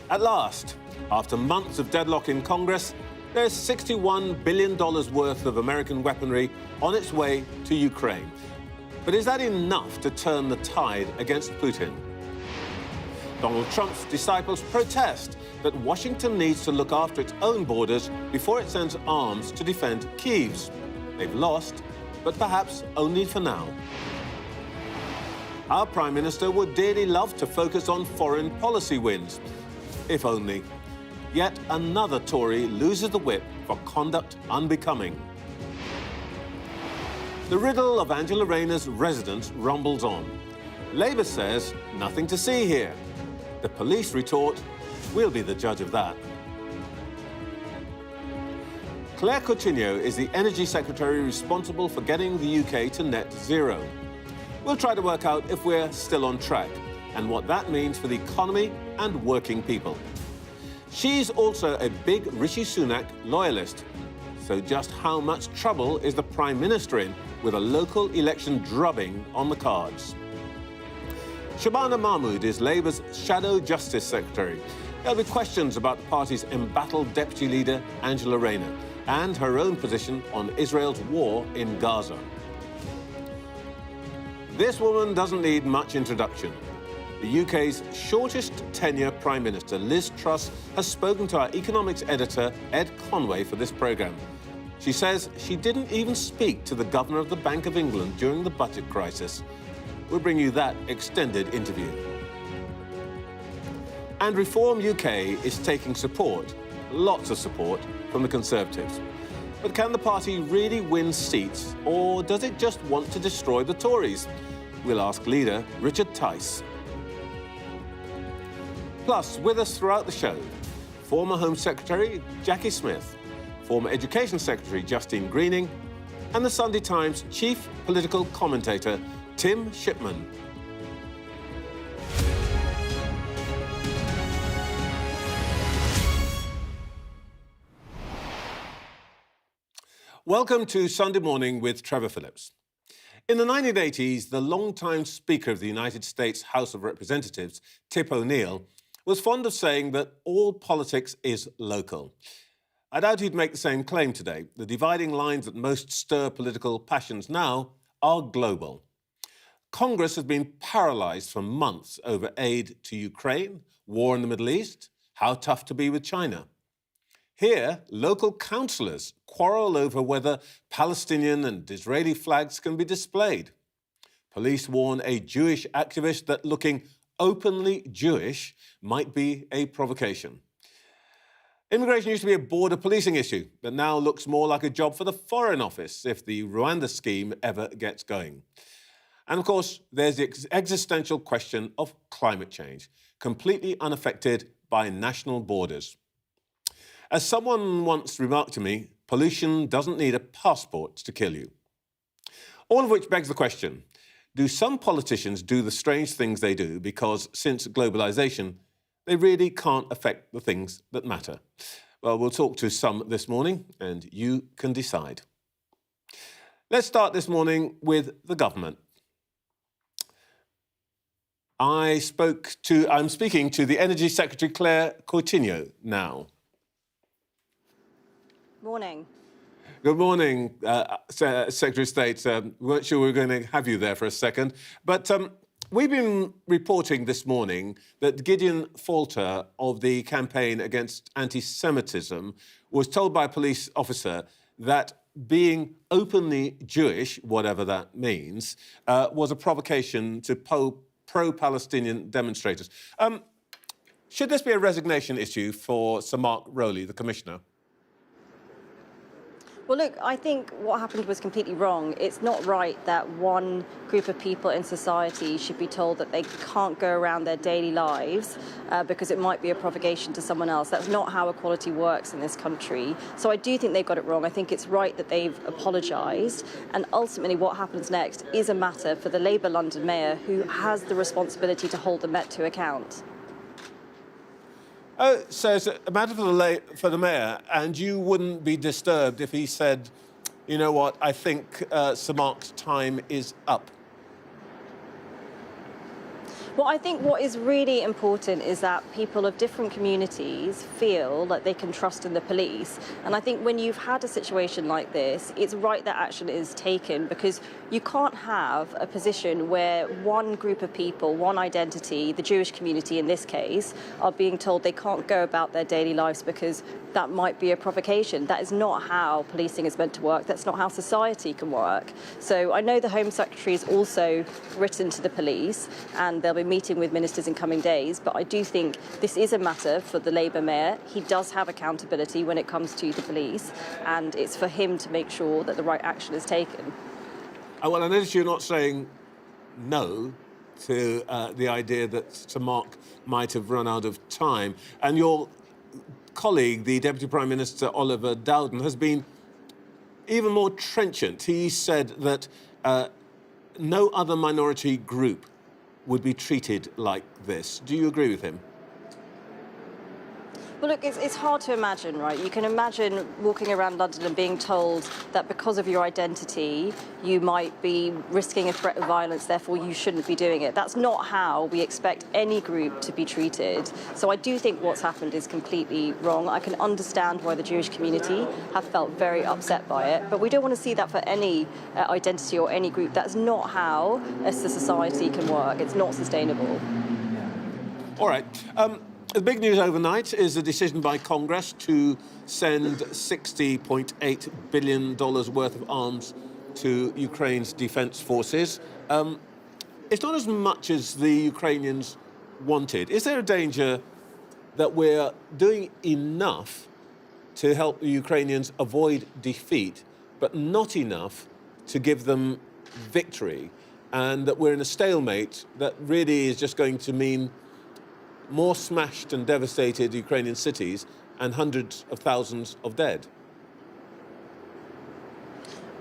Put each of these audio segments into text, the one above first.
At last, after months of deadlock in Congress, there's $61 billion worth of American weaponry on its way to Ukraine. But is that enough to turn the tide against Putin? Donald Trump's disciples protest that Washington needs to look after its own borders before it sends arms to defend Kyiv. They've lost, but perhaps only for now. Our Prime Minister would dearly love to focus on foreign policy wins, if only. Yet another Tory loses the whip for conduct unbecoming. The riddle of Angela Rayner's residence rumbles on. Labour says nothing to see here. The police retort, we'll be the judge of that. Claire Coutinho is the Energy Secretary responsible for getting the UK to net zero. We'll try to work out if we're still on track and what that means for the economy and working people. She's also a big Rishi Sunak loyalist. So just how much trouble is the Prime Minister in with a local election drubbing on the cards? Shabana Mahmood is Labour's Shadow Justice Secretary. There'll be questions about the party's embattled Deputy Leader, Angela Rayner, and her own position on Israel's war in Gaza. This woman doesn't need much introduction. The UK's shortest tenure Prime Minister, Liz Truss, has spoken to our economics editor, Ed Conway, for this programme. She says she didn't even speak to the Governor of the Bank of England during the budget crisis. We'll bring you that extended interview. And Reform UK is taking support, lots of support, from the Conservatives. But can the party really win seats, or does it just want to destroy the Tories? We'll ask leader Richard Tice. Plus, with us throughout the show, former Home Secretary Jacqui Smith, former Education Secretary Justine Greening, and the Sunday Times chief political commentator Tim Shipman. Welcome to Sunday Morning with Trevor Phillips. In the 1980s, the longtime Speaker of the United States House of Representatives, Tip O'Neill, was fond of saying that all politics is local. I doubt he'd make the same claim today. The dividing lines that most stir political passions now are global. Congress has been paralysed for months over aid to Ukraine, war in the Middle East, how tough to be with China. Here, local councillors quarrel over whether Palestinian and Israeli flags can be displayed. Police warn a Jewish activist that looking openly Jewish might be a provocation. Immigration used to be a border policing issue, but now looks more like a job for the Foreign Office if the Rwanda scheme ever gets going. And of course, there's the existential question of climate change, completely unaffected by national borders. As someone once remarked to me, pollution doesn't need a passport to kill you. All of which begs the question, do some politicians do the strange things they do because, since globalisation, they really can't affect the things that matter? Well, we'll talk to some this morning, and you can decide. Let's start this morning with the government. I'm speaking to the Energy Secretary, Claire Coutinho, now. Morning. Good morning, Secretary of State. We weren't sure we were going to have you there for a second. But we've been reporting this morning that Gideon Falter of the Campaign Against Anti-Semitism was told by a police officer that being openly Jewish, whatever that means, was a provocation to pro-Palestinian demonstrators. Should this be a resignation issue for Sir Mark Rowley, the Commissioner? Well, look, I think what happened was completely wrong. It's not right that one group of people in society should be told that they can't go around their daily lives because it might be a provocation to someone else. That's not how equality works in this country. So I do think they've got it wrong. I think it's right that they've apologised. And ultimately, what happens next is a matter for the Labour London Mayor, who has the responsibility to hold the Met to account. Oh, so it's a matter for the Mayor, and you wouldn't be disturbed if he said, you know what, I think Sir Mark's time is up? Well, I think what is really important is that people of different communities feel that they can trust in the police. And I think when you've had a situation like this, it's right that action is taken, because you can't have a position where one group of people, one identity, the Jewish community in this case, are being told they can't go about their daily lives because that might be a provocation. That is not how policing is meant to work. That's not how society can work. So I know the Home Secretary has also written to the police, and they'll be meeting with ministers in coming days, but I do think this is a matter for the Labour mayor. He does have accountability when it comes to the police, and it's for him to make sure that the right action is taken. Well, I notice you're not saying no to the idea that Sir Mark might have run out of time. And your colleague, the Deputy Prime Minister Oliver Dowden, has been even more trenchant. He said that no other minority group would be treated like this. Do you agree with him? Well, look, it's hard to imagine, right? You can imagine walking around London and being told that because of your identity, you might be risking a threat of violence, therefore you shouldn't be doing it. That's not how we expect any group to be treated. So I do think what's happened is completely wrong. I can understand why the Jewish community have felt very upset by it, but we don't want to see that for any identity or any group. That's not how a society can work. It's not sustainable. All right. The big news overnight is a decision by Congress to send $60.8 billion worth of arms to Ukraine's defence forces. It's not as much as the Ukrainians wanted. Is there a danger that we're doing enough to help the Ukrainians avoid defeat, but not enough to give them victory, and that we're in a stalemate that really is just going to mean more smashed and devastated Ukrainian cities and hundreds of thousands of dead?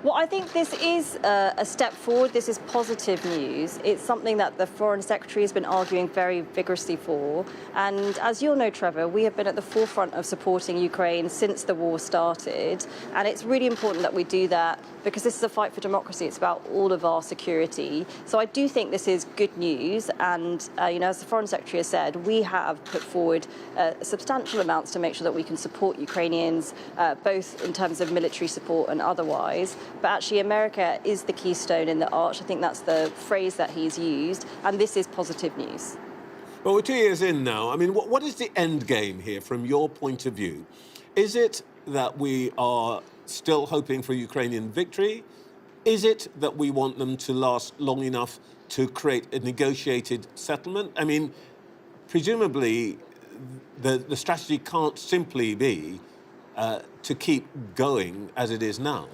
Well, I think this is a step forward. This is positive news. It's something that the Foreign Secretary has been arguing very vigorously for. And as you'll know, Trevor, we have been at the forefront of supporting Ukraine since the war started. And it's really important that we do that, because this is a fight for democracy. It's about all of our security. So I do think this is good news. And, as the Foreign Secretary has said, we have put forward substantial amounts to make sure that we can support Ukrainians, both in terms of military support and otherwise. But actually, America is the keystone in the arch. I think that's the phrase that he's used. And this is positive news. Well, we're 2 years in now. I mean, what is the end game here from your point of view? Is it that we are still hoping for Ukrainian victory? Is it that we want them to last long enough to create a negotiated settlement? I mean, presumably, the strategy can't simply be to keep going as it is now.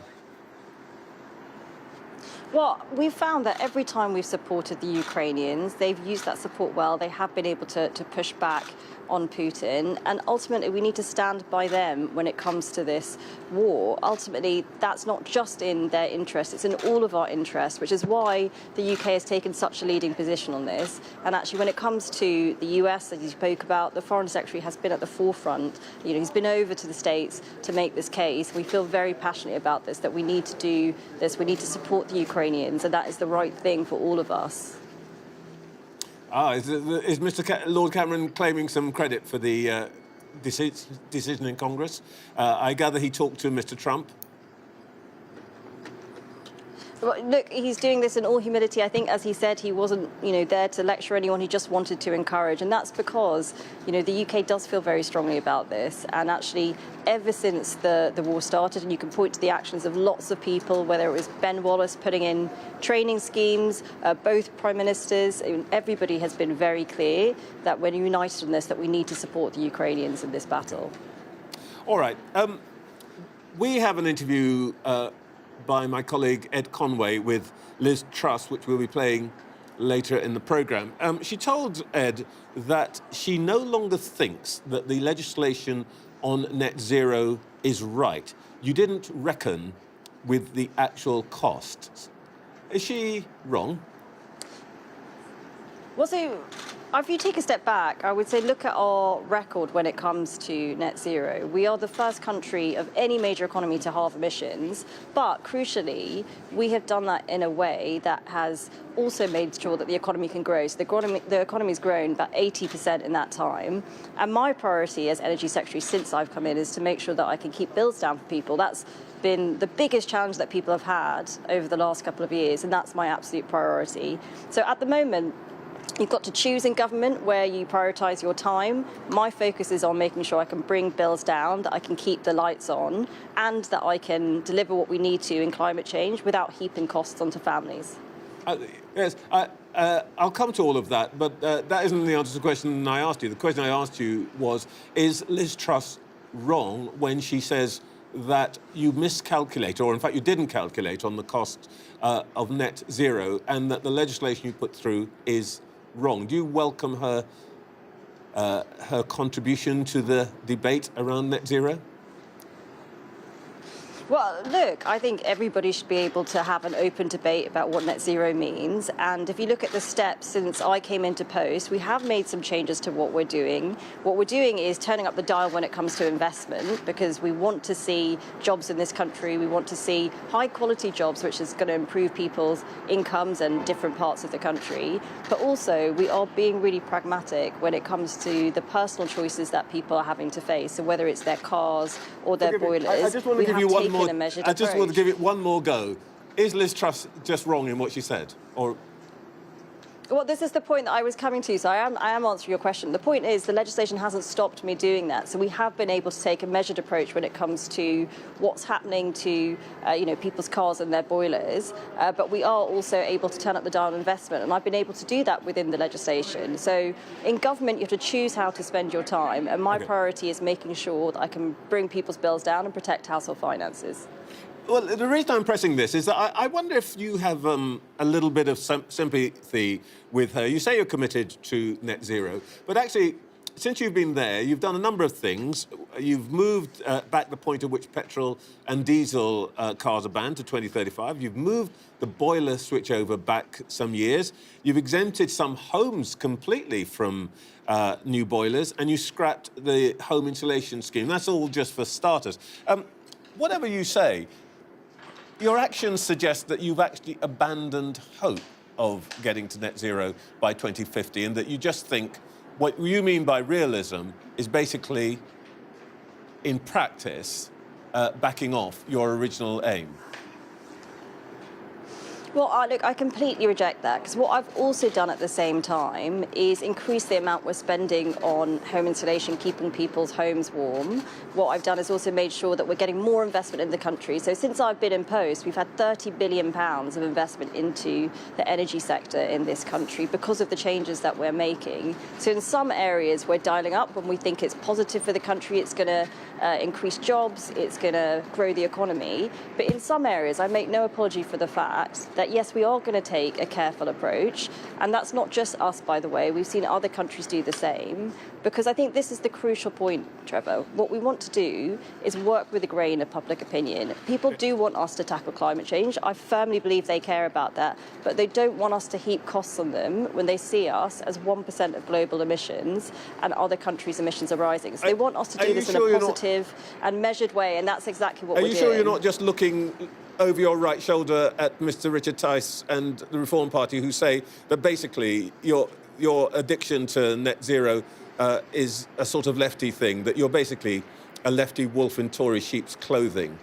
Well, we've found that every time we've supported the Ukrainians, they've used that support well. They have been able to push back on Putin. And ultimately, we need to stand by them when it comes to this war. Ultimately, that's not just in their interest, it's in all of our interests, which is why the UK has taken such a leading position on this. And actually, when it comes to the US, as you spoke about, the Foreign Secretary has been at the forefront. He's been over to the States to make this case. We feel very passionately about this, that we need to do this. We need to support the Ukrainians, and that is the right thing for all of us. Is Lord Cameron claiming some credit for the decision in Congress? I gather he talked to Mr. Trump. Well, look, he's doing this in all humility. I think, as he said, he wasn't, there to lecture anyone. He just wanted to encourage, and that's because, the UK does feel very strongly about this. And actually, ever since the war started, and you can point to the actions of lots of people, whether it was Ben Wallace putting in training schemes, both prime ministers, everybody has been very clear that we're united in this, that we need to support the Ukrainians in this battle. All right. We have an interview by my colleague Ed Conway with Liz Truss, which we'll be playing later in the programme. She told Ed that she no longer thinks that the legislation on net zero is right. You didn't reckon with the actual costs. Is she wrong? Well, so if you take a step back, I would say look at our record when it comes to net zero. We are the first country of any major economy to halve emissions, but crucially, we have done that in a way that has also made sure that the economy can grow. So the economy's grown about 80% in that time. And my priority as Energy Secretary since I've come in is to make sure that I can keep bills down for people. That's been the biggest challenge that people have had over the last couple of years, and that's my absolute priority. So at the moment, you've got to choose in government where you prioritise your time. My focus is on making sure I can bring bills down, that I can keep the lights on, and that I can deliver what we need to in climate change without heaping costs onto families. Yes, I'll come to all of that, but that isn't the answer to the question I asked you. The question I asked you was, is Liz Truss wrong when she says that you miscalculate, or in fact you didn't calculate on the cost of net zero, and that the legislation you put through is wrong? Do you welcome her contribution to the debate around net zero? Well, look, I think everybody should be able to have an open debate about what net zero means. And if you look at the steps since I came into post, we have made some changes to what we're doing. What we're doing is turning up the dial when it comes to investment, because we want to see jobs in this country. We want to see high quality jobs, which is going to improve people's incomes in different parts of the country. But also, we are being really pragmatic when it comes to the personal choices that people are having to face. So whether it's their cars or their boilers, I just want to give you one more. I just want to give it one more go. Is Liz Truss just wrong in what she said? Or... Well, this is the point that I was coming to, so I am answering your question. The point is the legislation hasn't stopped me doing that, so we have been able to take a measured approach when it comes to what's happening to people's cars and their boilers, but we are also able to turn up the dial on investment, and I've been able to do that within the legislation. So in government, you have to choose how to spend your time, and my priority is making sure that I can bring people's bills down and protect household finances. Well, the reason I'm pressing this is that I wonder if you have a little bit of sympathy with her. You say you're committed to net zero, but actually, since you've been there, you've done a number of things. You've moved back the point at which petrol and diesel cars are banned to 2035. You've moved the boiler switchover back some years. You've exempted some homes completely from new boilers, and you scrapped the home insulation scheme. That's all just for starters. Whatever you say, your actions suggest that you've actually abandoned hope of getting to net zero by 2050, and that you just think what you mean by realism is basically, in practice, backing off your original aim. Well, look, I completely reject that, because what I've also done at the same time is increase the amount we're spending on home insulation, keeping people's homes warm. What I've done is also made sure that we're getting more investment in the country. So since I've been in post, we've had £30 billion of investment into the energy sector in this country because of the changes that we're making. So in some areas, we're dialing up when we think it's positive for the country, it's going to increase jobs, it's going to grow the economy. But in some areas, I make no apology for the fact that yes, we are going to take a careful approach, and that's not just us, by the way. We've seen other countries do the same, because I think this is the crucial point, Trevor. What we want to do is work with the grain of public opinion. People do want us to tackle climate change. I firmly believe they care about that, but they don't want us to heap costs on them when they see us as 1% of global emissions and other countries' emissions are rising. So they want us to do this in a positive and measured way, and that's exactly what we're doing. Are you sure you're not just looking over your right shoulder at Mr. Richard Tice and the Reform Party, who say that basically your addiction to net zero is a sort of lefty thing, that you're basically a lefty wolf in Tory sheep's clothing?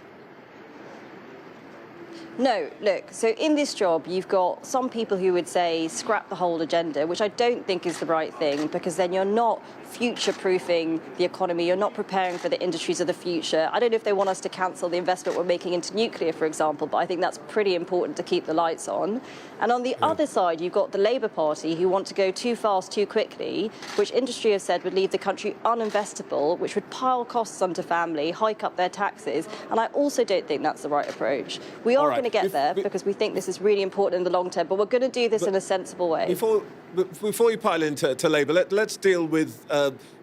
No, look, so in this job, you've got some people who would say scrap the whole agenda, which I don't think is the right thing, because then you're not future-proofing the economy, you're not preparing for the industries of the future. I don't know if they want us to cancel the investment we're making into nuclear, for example, but I think that's pretty important to keep the lights on. And on the other side, you've got the Labour Party, who want to go too fast, too quickly, which industry has said would leave the country uninvestable, which would pile costs onto family, hike up their taxes, and I also don't think that's the right approach. We are going to get there because we think this is really important in the long term, but we're going to do this in a sensible way. Before you pile into Labour, let's deal with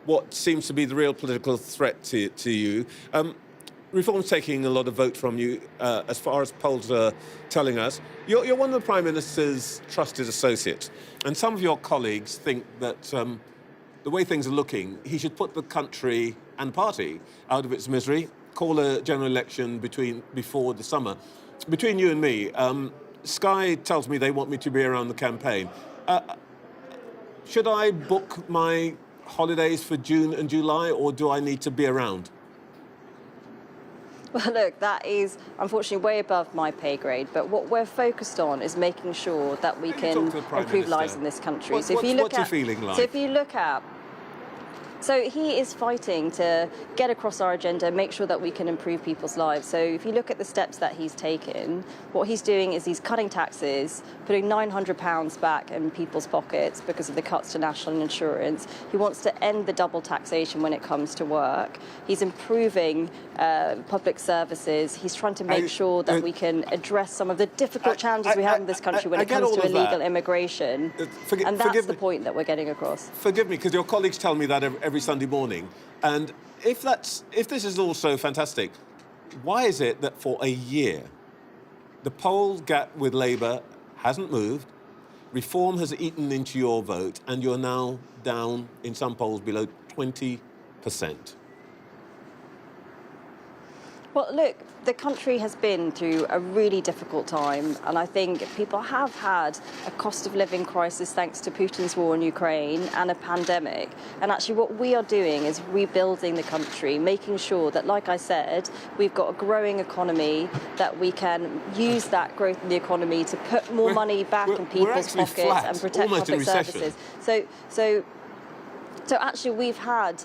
what seems to be the real political threat to you. Reform's taking a lot of vote from you, as far as polls are telling us. You're one of the Prime Minister's trusted associates, and some of your colleagues think that the way things are looking, he should put the country and party out of its misery, call a general election before the summer. Between you and me, Sky tells me they want me to be around the campaign. Should I book my holidays for June and July, or do I need to be around? Well, look, that is unfortunately way above my pay grade. But what we're focused on is making sure that we can improve lives in this country. What's your feeling like? So if you look at, so he is fighting to get across our agenda, make sure that we can improve people's lives. So if you look at the steps that he's taken, what he's doing is he's cutting taxes, putting £900 back in people's pockets because of the cuts to national insurance. He wants to end the double taxation when it comes to work. He's improving public services. He's trying to make sure that we can address some of the difficult challenges we have in this country when it comes to illegal immigration. And that's the point that we're getting across. Forgive me, because your colleagues tell me that every Sunday morning. And if this is all so fantastic, why is it that for a year the poll gap with Labour hasn't moved, Reform has eaten into your vote, and you're now down in some polls below 20%? Well, look, the country has been through a really difficult time, and I think people have had a cost of living crisis thanks to Putin's war in Ukraine and a pandemic. And actually what we are doing is rebuilding the country, making sure that, like I said, we've got a growing economy, that we can use that growth in the economy to put more money back in people's pockets and protect public services. So actually, we've had,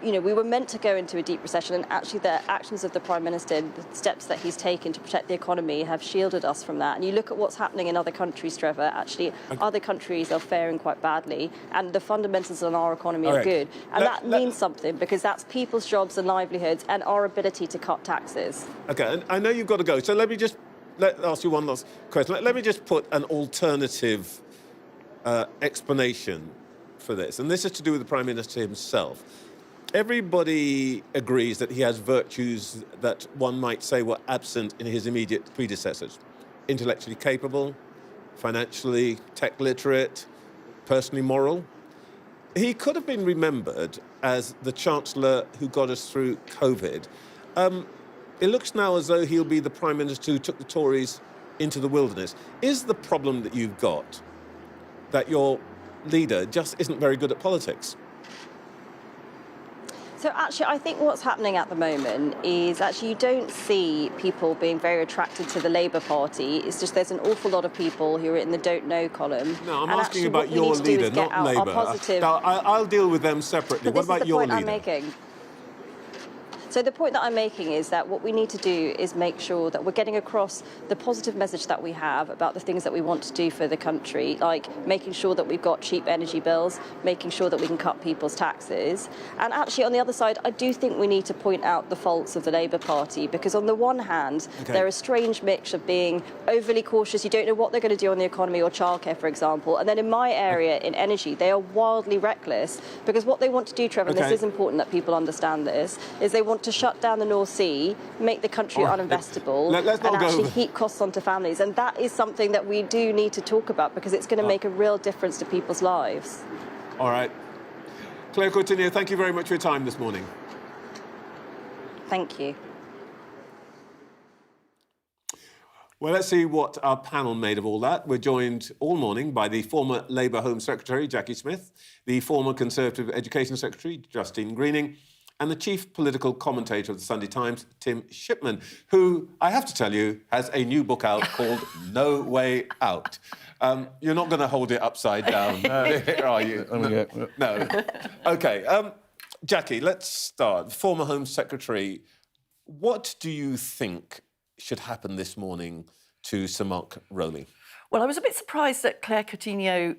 we were meant to go into a deep recession, and actually the actions of the Prime Minister, the steps that he's taken to protect the economy have shielded us from that. And you look at what's happening in other countries, Trevor, actually other countries are faring quite badly, and the fundamentals in our economy are good. And that means something, because that's people's jobs and livelihoods and our ability to cut taxes. OK, and I know you've got to go, so let me just ask you one last question. Let me just put an alternative explanation for this, and this is to do with the Prime Minister himself. Everybody agrees that he has virtues that one might say were absent in his immediate predecessors. Intellectually capable, financially tech literate, personally moral. He could have been remembered as the Chancellor who got us through COVID. It looks now as though he'll be the Prime Minister who took the Tories into the wilderness. Is the problem that you've got that your leader just isn't very good at politics? So actually, I think what's happening at the moment is actually you don't see people being very attracted to the Labour Party. It's just there's an awful lot of people who are in the don't know column. No, I'm asking about your leader, not Labour. Now, I'll deal with them separately. What about your leader? This is the point I'm making. So the point that I'm making is that what we need to do is make sure that we're getting across the positive message that we have about the things that we want to do for the country, like making sure that we've got cheap energy bills, making sure that we can cut people's taxes. And actually, on the other side, I do think we need to point out the faults of the Labour Party, because on the one hand, they're a strange mix of being overly cautious. You don't know what they're going to do on the economy or childcare, for example. And then in my area, in energy, they are wildly reckless, because what they want to do, Trevor, and this is important that people understand this, is they want to shut down the North Sea, make the country uninvestable, and actually heap costs onto families. And that is something that we do need to talk about, because it's going to make a real difference to people's lives. All right. Claire Coutinho, thank you very much for your time this morning. Thank you. Well, let's see what our panel made of all that. We're joined all morning by the former Labour Home Secretary, Jacqui Smith, the former Conservative Education Secretary, Justine Greening, and the chief political commentator of the Sunday Times, Tim Shipman, who, I have to tell you, has a new book out called No Way Out. You're not going to hold it upside down, are you? No. OK. Jacqui, let's start. Former Home Secretary, what do you think should happen this morning to Sir Mark Rowley? Well, I was a bit surprised that Claire Coutinho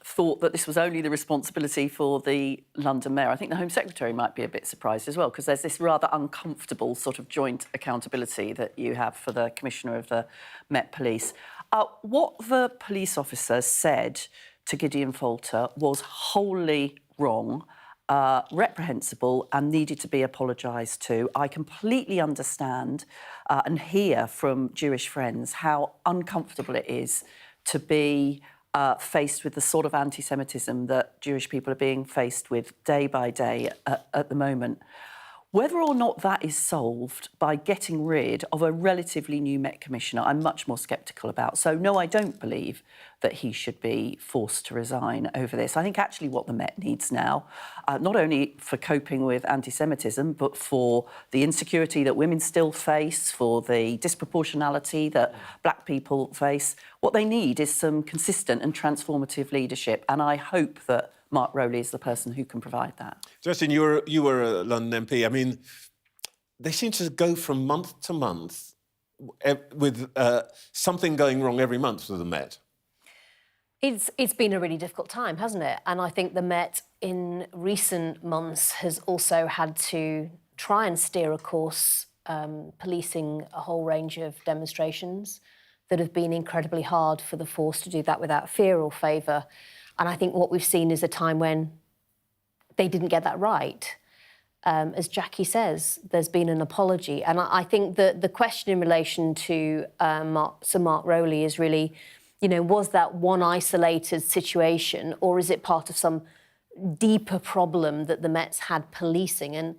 thought that this was only the responsibility for the London Mayor. I think the Home Secretary might be a bit surprised as well, because there's this rather uncomfortable sort of joint accountability that you have for the Commissioner of the Met Police. What the police officer said to Gideon Falter was wholly wrong, reprehensible and needed to be apologised to. I completely understand and hear from Jewish friends how uncomfortable it is to be faced with the sort of anti-Semitism that Jewish people are being faced with day by day at the moment. Whether or not that is solved by getting rid of a relatively new Met Commissioner, I'm much more sceptical about. So, no, I don't believe that he should be forced to resign over this. I think actually what the Met needs now, not only for coping with anti-Semitism, but for the insecurity that women still face, for the disproportionality that black people face, what they need is some consistent and transformative leadership. And I hope that Mark Rowley is the person who can provide that. Justine, you were a London MP. I mean, they seem to go from month to month with something going wrong every month with the Met. It's been a really difficult time, hasn't it? And I think the Met in recent months has also had to try and steer a course, policing a whole range of demonstrations that have been incredibly hard for the force to do that without fear or favour. And I think what we've seen is a time when they didn't get that right. As Jacqui says, there's been an apology. And I think that the question in relation to Sir Mark Rowley is really, you know, was that one isolated situation or is it part of some deeper problem that the Met's had policing? And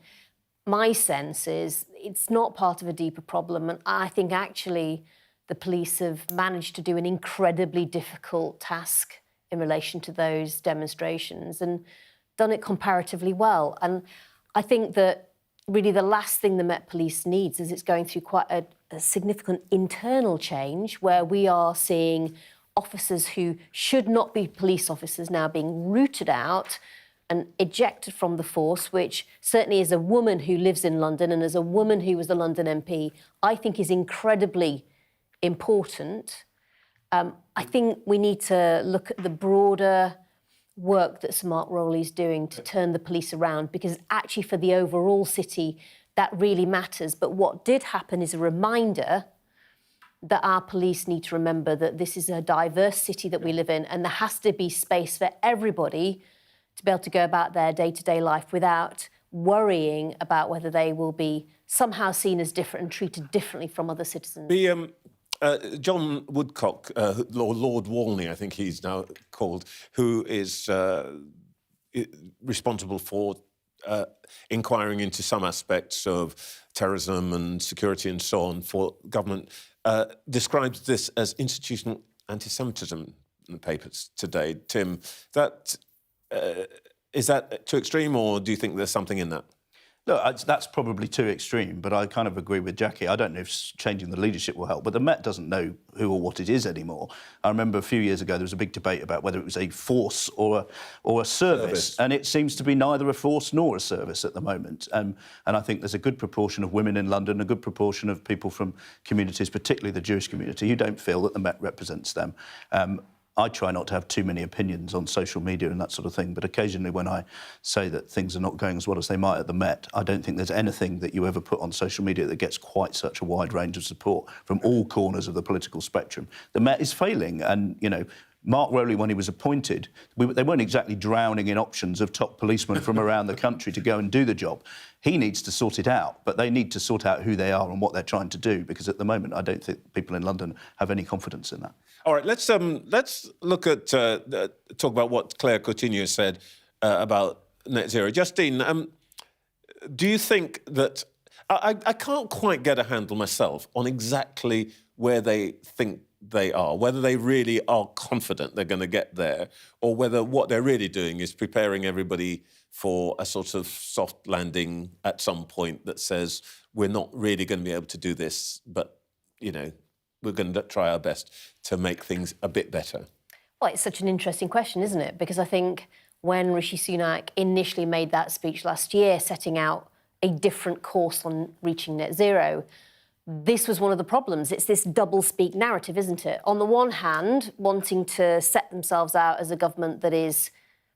my sense is it's not part of a deeper problem. And I think actually the police have managed to do an incredibly difficult task in relation to those demonstrations and done it comparatively well. And I think that really the last thing the Met Police needs is it's going through quite a significant internal change where we are seeing officers who should not be police officers now being rooted out and ejected from the force, which certainly as a woman who lives in London and as a woman who was a London MP, I think is incredibly important. I think we need to look at the broader work that Sir Mark Rowley's doing to turn the police around, because actually for the overall city, that really matters. But what did happen is a reminder that our police need to remember that this is a diverse city that we live in and there has to be space for everybody to be able to go about their day-to-day life without worrying about whether they will be somehow seen as different and treated differently from other citizens. John Woodcock, or Lord Walney, I think he's now called, who is responsible for inquiring into some aspects of terrorism and security and so on for government, describes this as institutional anti-Semitism in the papers today. Tim, is that too extreme, or do you think there's something in that? Look, that's probably too extreme, but I kind of agree with Jacqui. I don't know if changing the leadership will help, but the Met doesn't know who or what it is anymore. I remember a few years ago there was a big debate about whether it was a force or a service, and it seems to be neither a force nor a service at the moment. And I think there's a good proportion of women in London, a good proportion of people from communities, particularly the Jewish community, who don't feel that the Met represents them. I try not to have too many opinions on social media and that sort of thing, but occasionally when I say that things are not going as well as they might at the Met, I don't think there's anything that you ever put on social media that gets quite such a wide range of support from all corners of the political spectrum. The Met is failing, and, you know, Mark Rowley, when he was appointed, they weren't exactly drowning in options of top policemen from around the country to go and do the job. He needs to sort it out, but they need to sort out who they are and what they're trying to do, because at the moment I don't think people in London have any confidence in that. All right, let's look at talk about what Claire Coutinho said about net zero. Justine, do you think that I can't quite get a handle myself on exactly where they think they are, whether they really are confident they're going to get there, or whether what they're really doing is preparing everybody for a sort of soft landing at some point that says we're not really going to be able to do this, but, you know, we're going to try our best to make things a bit better. Well, it's such an interesting question, isn't it? Because I think when Rishi Sunak initially made that speech last year, setting out a different course on reaching net zero, this was one of the problems. It's this double-speak narrative, isn't it? On the one hand, wanting to set themselves out as a government that is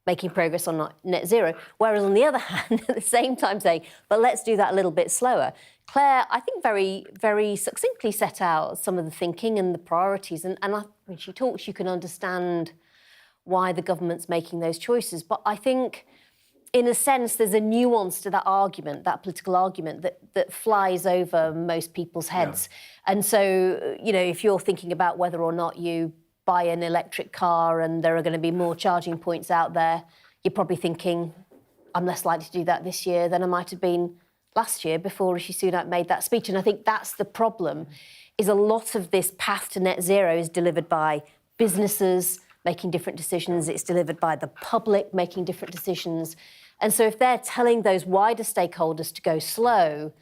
making progress on net zero, whereas on the other hand, at the same time saying, but let's do that a little bit slower. Claire, I think very, very succinctly set out some of the thinking and the priorities. And when she talks, you can understand why the government's making those choices. But I think in a sense, there's a nuance to that argument, that political argument, that flies over most people's heads. Yeah. And so, you know, if you're thinking about whether or not you buy an electric car and there are going to be more charging points out there, you're probably thinking, I'm less likely to do that this year than I might have been last year before Rishi Sunak made that speech. And I think that's the problem, is a lot of this path to net zero is delivered by businesses making different decisions. It's delivered by the public making different decisions. And so if they're telling those wider stakeholders to go slow,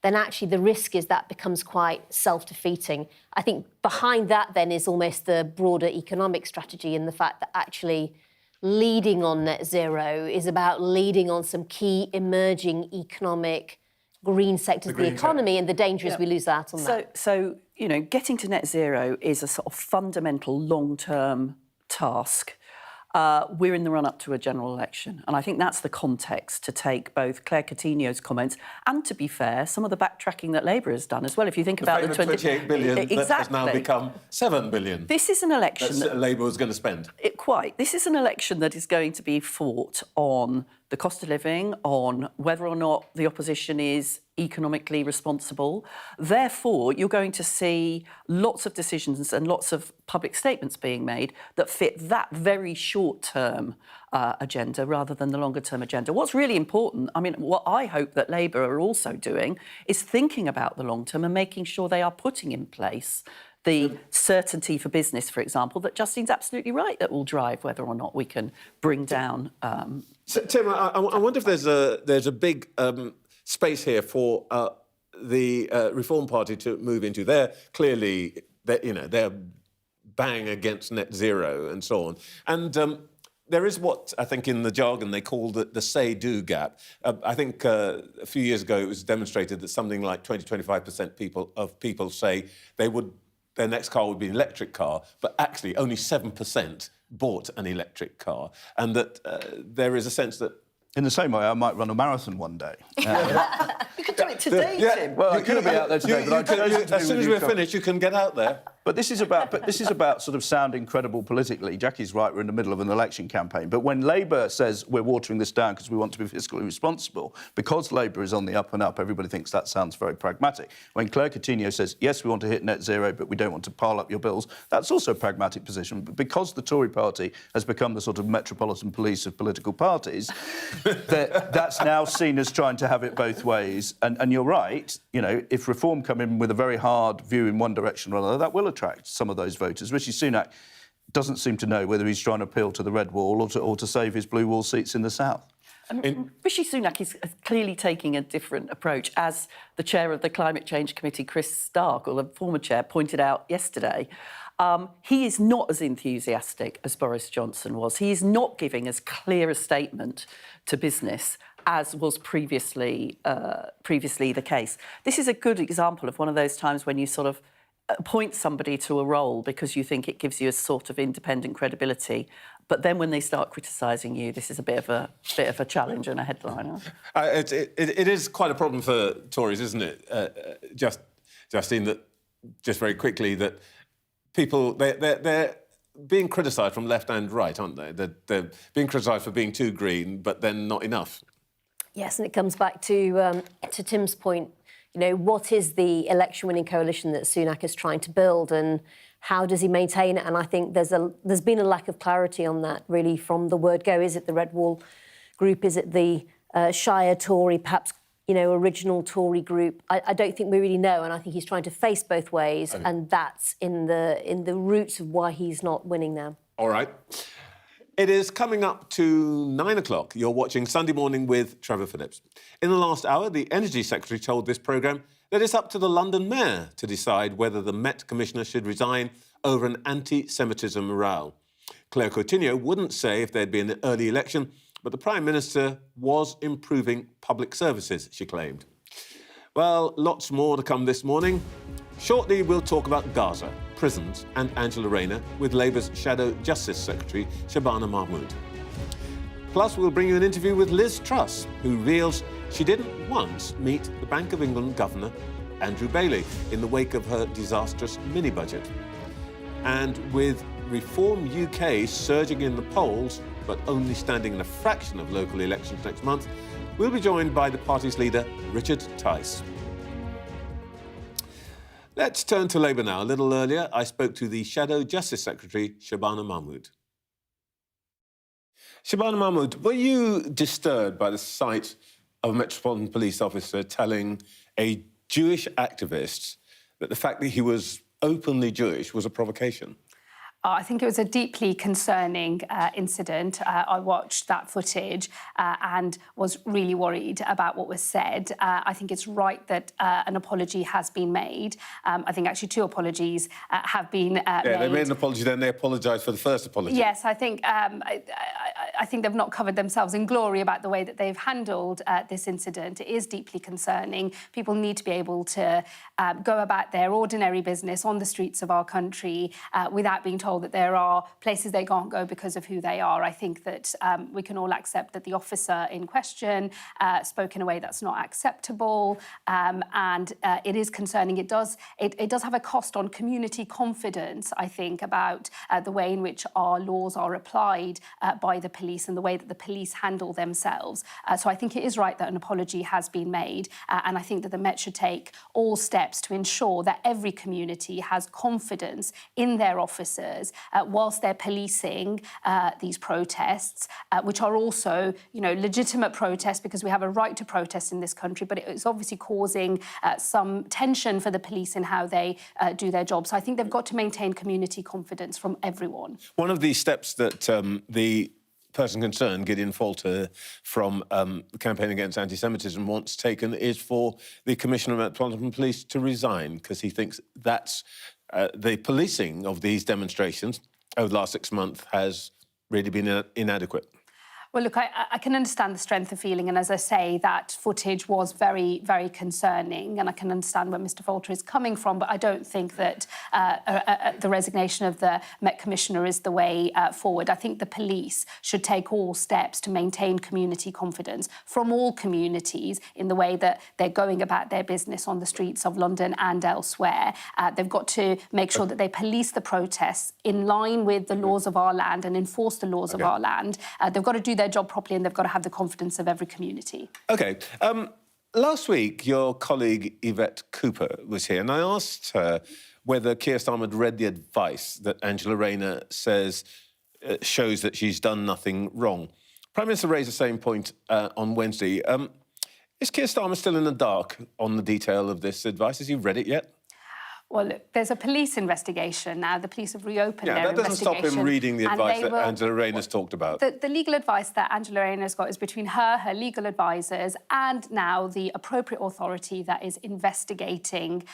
then actually the risk is that becomes quite self-defeating. I think behind that then is almost the broader economic strategy, and the fact that actually leading on net zero is about leading on some key emerging economic green sectors of the economy, and the danger is we lose out on that. So, you know, getting to net zero is a sort of fundamental long-term task. We're in the run-up to a general election, and I think that's the context to take both Claire Coutinho's comments and, to be fair, some of the backtracking that Labour has done as well. If you think about the 28 billion that has now become 7 billion. This is an election that Labour was going to spend. This is an election that is going to be fought on the cost of living, on whether or not the opposition is economically responsible. Therefore, you're going to see lots of decisions and lots of public statements being made that fit that very short-term agenda rather than the longer-term agenda. What's really important, I mean, what I hope that Labour are also doing is thinking about the long term and making sure they are putting in place the certainty for business, for example, that Justine's absolutely right, that will drive whether or not we can bring down... So, Tim, I wonder if there's a big space here for the Reform Party to move into. They're clearly, they're bang against net zero and so on. And there is what I think in the jargon they call the say-do gap. I think a few years ago it was demonstrated that something like 20-25% of people say their next car would be an electric car, but actually only 7% bought an electric car, and that there is a sense that... In the same way, I might run a marathon one day. You could do it today, Tim. Well, I could be out there today, but as soon as we're finished, you can get out there. But this is about sort of sounding credible politically. Jacqui's right, we're in the middle of an election campaign. But when Labour says we're watering this down because we want to be fiscally responsible, because Labour is on the up and up, everybody thinks that sounds very pragmatic. When Claire Coutinho says, yes, we want to hit net zero, but we don't want to pile up your bills, that's also a pragmatic position. But because the Tory party has become the sort of metropolitan police of political parties, that's now seen as trying to have it both ways. And you're right, you know, if Reform come in with a very hard view in one direction or another, that will attract some of those voters. Rishi Sunak doesn't seem to know whether he's trying to appeal to the red wall or to save his blue wall seats in the south. Rishi Sunak is clearly taking a different approach. As the chair of the Climate Change Committee, Chris Stark, or the former chair, pointed out yesterday, he is not as enthusiastic as Boris Johnson was. He is not giving as clear a statement to business as was previously the case. This is a good example of one of those times when you sort of appoint somebody to a role because you think it gives you a sort of independent credibility, but then when they start criticising you, this is a bit of a challenge and a headliner. It is quite a problem for Tories, isn't it, Justine, that, just very quickly, that people, they're being criticised from left and right, aren't they? They're being criticised for being too green, but then not enough. Yes, and it comes back to Tim's point. You know, what is the election-winning coalition that Sunak is trying to build, and how does he maintain it? And I think there's been a lack of clarity on that, really, from the word go. Is it the Red Wall group? Is it the Shire Tory, perhaps, you know, original Tory group? I don't think we really know, and I think he's trying to face both ways, and that's in the roots of why he's not winning now. All right. It is coming up to 9 o'clock. You're watching Sunday Morning with Trevor Phillips. In the last hour, the Energy Secretary told this programme that it's up to the London Mayor to decide whether the Met Commissioner should resign over an anti-Semitism row. Claire Coutinho wouldn't say if there'd been an early election, but the Prime Minister was improving public services, she claimed. Well, lots more to come this morning. Shortly, we'll talk about Gaza, prisons and Angela Rayner with Labour's Shadow Justice Secretary, Shabana Mahmood. Plus, we'll bring you an interview with Liz Truss, who reveals she didn't once meet the Bank of England Governor, Andrew Bailey, in the wake of her disastrous mini-budget. And with Reform UK surging in the polls, but only standing in a fraction of local elections next month, we'll be joined by the party's leader, Richard Tice. Let's turn to Labour now. A little earlier, I spoke to the Shadow Justice Secretary, Shabana Mahmood. Shabana Mahmood, were you disturbed by the sight of a Metropolitan Police officer telling a Jewish activist that the fact that he was openly Jewish was a provocation? I think it was a deeply concerning incident. I watched that footage and was really worried about what was said. I think it's right that an apology has been made. I think actually two apologies have been made. Yeah, they made an apology, then they apologised for the first apology. Yes, I think they've not covered themselves in glory about the way that they've handled this incident. It is deeply concerning. People need to be able to go about their ordinary business on the streets of our country without being told that there are places they can't go because of who they are. I think that we can all accept that the officer in question spoke in a way that's not acceptable, and it is concerning. It does have a cost on community confidence, I think, about the way in which our laws are applied by the police and the way that the police handle themselves. So I think it is right that an apology has been made, and I think that the Met should take all steps to ensure that every community has confidence in their officers whilst they're policing these protests, which are also, legitimate protests because we have a right to protest in this country, but it's obviously causing some tension for the police in how they do their job. So I think they've got to maintain community confidence from everyone. One of the steps that the person concerned, Gideon Falter, from the Campaign Against Anti-Semitism wants taken is for the Commissioner of Metropolitan Police to resign, because he thinks that's the policing of these demonstrations over the last 6 months has really been inadequate. Well, look, I can understand the strength of feeling, and as I say, that footage was very, very concerning, and I can understand where Mr Falter is coming from, but I don't think that the resignation of the Met Commissioner is the way forward. I think the police should take all steps to maintain community confidence from all communities in the way that they're going about their business on the streets of London and elsewhere. They've got to make sure that they police the protests in line with the laws of our land and enforce the laws of our land. They've got to do their job properly, and they've got to have the confidence of every community. OK. Last week, your colleague Yvette Cooper was here, and I asked her whether Keir Starmer had read the advice that Angela Rayner says shows that she's done nothing wrong. Prime Minister raised the same point on Wednesday. Is Keir Starmer still in the dark on the detail of this advice? Has he read it yet? Well, look, there's a police investigation now. The police have reopened their investigation. Yeah, that doesn't stop him reading the advice that Angela Rayner's talked about. The legal advice that Angela Rayner's got is between her legal advisors, and now the appropriate authority that is investigating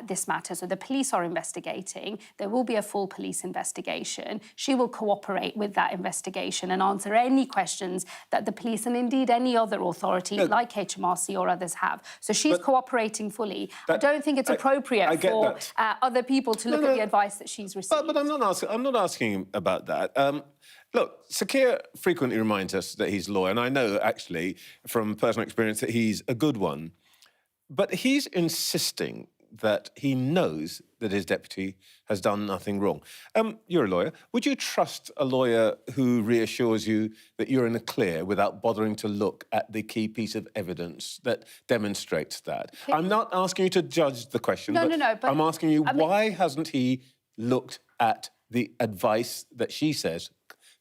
this matter. So the police are investigating. There will be a full police investigation. She will cooperate with that investigation and answer any questions that the police and indeed any other authority like HMRC or others have. So she's cooperating fully. I don't think it's appropriate for other people to look at the advice that she's received. But I'm not asking about that. Look, Sir Keir frequently reminds us that he's a lawyer, and I know, actually, from personal experience, that he's a good one. But he's insisting that he knows that his deputy has done nothing wrong. You're a lawyer. Would you trust a lawyer who reassures you that you're in the clear without bothering to look at the key piece of evidence that demonstrates that? I'm not asking you to judge the question, but I'm asking you, why hasn't he looked at the advice that she says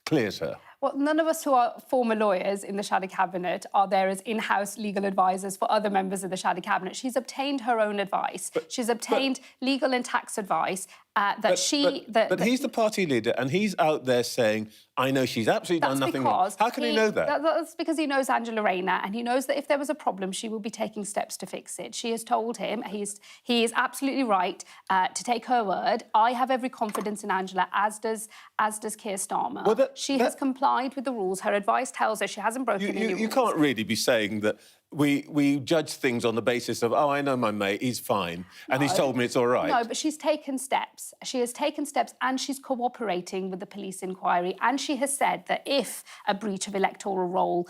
clears her? Well, none of us who are former lawyers in the Shadow Cabinet are there as in-house legal advisors for other members of the Shadow Cabinet. She's obtained her own advice. She's obtained legal and tax advice But he's the party leader, and he's out there saying, I know she's absolutely done nothing wrong. How can he know that? That's because he knows Angela Rayner, and he knows that if there was a problem, she will be taking steps to fix it. She has told him he is absolutely right to take her word. I have every confidence in Angela, as does Keir Starmer. Well, she has complied with the rules. Her advice tells her she hasn't broken any rules. You can't really be saying that we judge things on the basis of, oh, I know my mate, he's fine, and he's told me it's all right. No, but she's taken steps. She has taken steps and she's cooperating with the police inquiry, and she has said that if a breach of electoral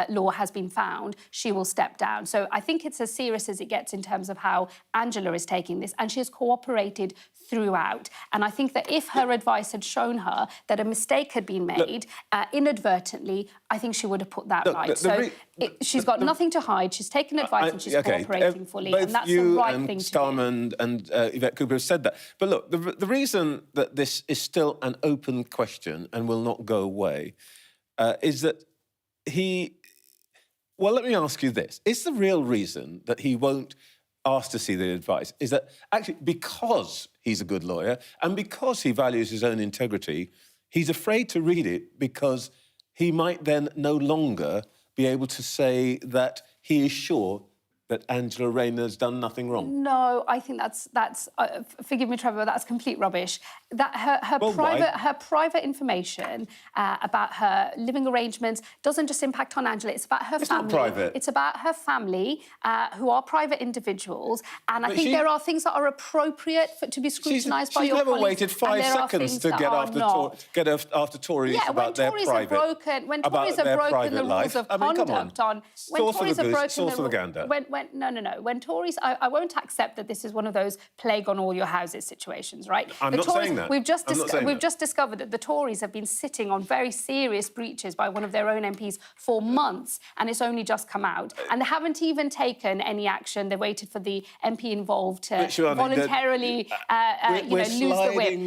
law has been found, she will step down. So I think it's as serious as it gets in terms of how Angela is taking this, and she has cooperated throughout. And I think that if her advice had shown her that a mistake had been made inadvertently, I think she would have put that right. She's got nothing to hide. She's taken advice and she's cooperating fully, and that's the right thing to do. Starmer and Yvette Cooper have said that. But look, the reason that this is still an open question and will not go away is that he... Well, let me ask you this. Is the real reason that he won't ask to see the advice is that actually because he's a good lawyer and because he values his own integrity, he's afraid to read it because he might then no longer be able to say that he is sure that Angela Rayner's done nothing wrong? No, I think that's forgive me, Trevor, that's complete rubbish. That her private information about her living arrangements doesn't just impact on Angela. It's about her family. It's not private. It's about her family, who are private individuals, and I think there are things that are appropriate to be scrutinised by your colleagues. She's never waited 5 seconds to get after Tories about their private. When Tories have broken the rules of conduct on. Source of the goose, source of the gander. No. When Tories, I won't accept that this is one of those plague on all your houses situations, right? I'm not saying that. We've just discovered that the Tories have been sitting on very serious breaches by one of their own MPs for months, and it's only just come out. And they haven't even taken any action. They waited for the MP involved to voluntarily, lose the whip.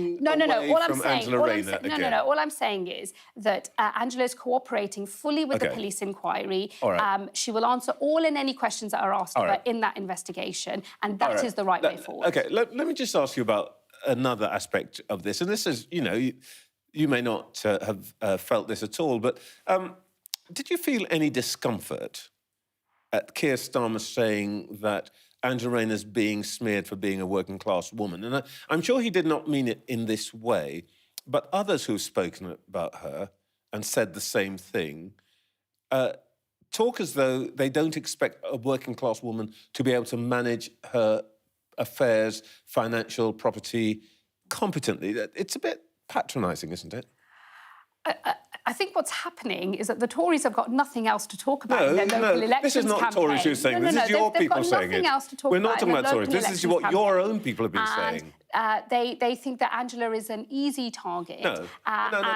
All I'm saying is that Angela is cooperating fully with the police inquiry. She will answer all and any questions that are asked of her in that investigation, and that is the right way forward. OK, let me just ask you about another aspect of this, and this is, you may not have felt this at all, but did you feel any discomfort at Keir Starmer saying that Angela Rayner's being smeared for being a working-class woman? And I'm sure he did not mean it in this way, but others who've spoken about her and said the same thing talk as though they don't expect a working-class woman to be able to manage her affairs, financial, property, competently. It's a bit patronising, isn't it? I think what's happening is that the Tories have got nothing else to talk about in their local elections this is not campaign. Tories who's saying this. This is your people saying it. We're not talking about Tories. This is what your own people have been saying. They think that Angela is an easy target. No,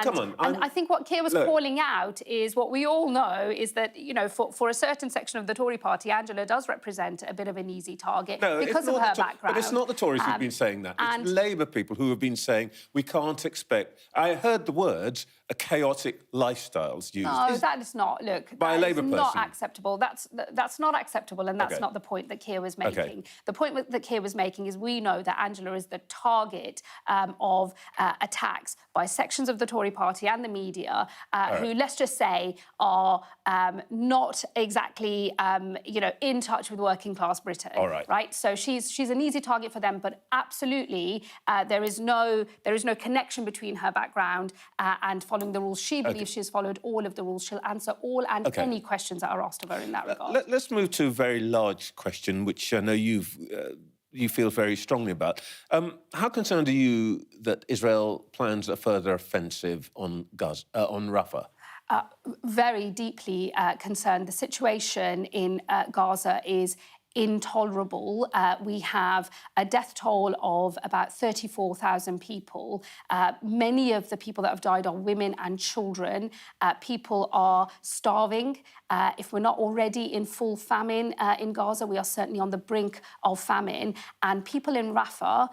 come on. And I think what Keir was calling out is what we all know is that, for a certain section of the Tory party, Angela does represent a bit of an easy target because of her background. But it's not the Tories who've been saying that. It's Labour people who have been saying we can't expect... I heard the words chaotic lifestyles used. No, that is not. Look, by a Labour person. Not acceptable. That's not acceptable, and that's not the point that Keir was making. Okay. The point that Keir was making is we know that Angela is the target of attacks by sections of the Tory party and the media who, let's just say, are not exactly in touch with working class Britain. All right. Right. So she's an easy target for them, but absolutely there is no connection between her background and following the rules. She believes she has followed all of the rules. She'll answer all and any questions that are asked of her in that regard. Let's move to a very large question, which I know you feel very strongly about. How concerned are you that Israel plans a further offensive on Rafah? Very deeply concerned. The situation in Gaza is intolerable. We have a death toll of about 34,000 people. Many of the people that have died are women and children. People are starving. If we're not already in full famine in Gaza, we are certainly on the brink of famine. And people in Rafah,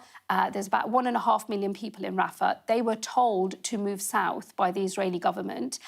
there's about 1.5 million people in Rafah. They were told to move south by the Israeli government.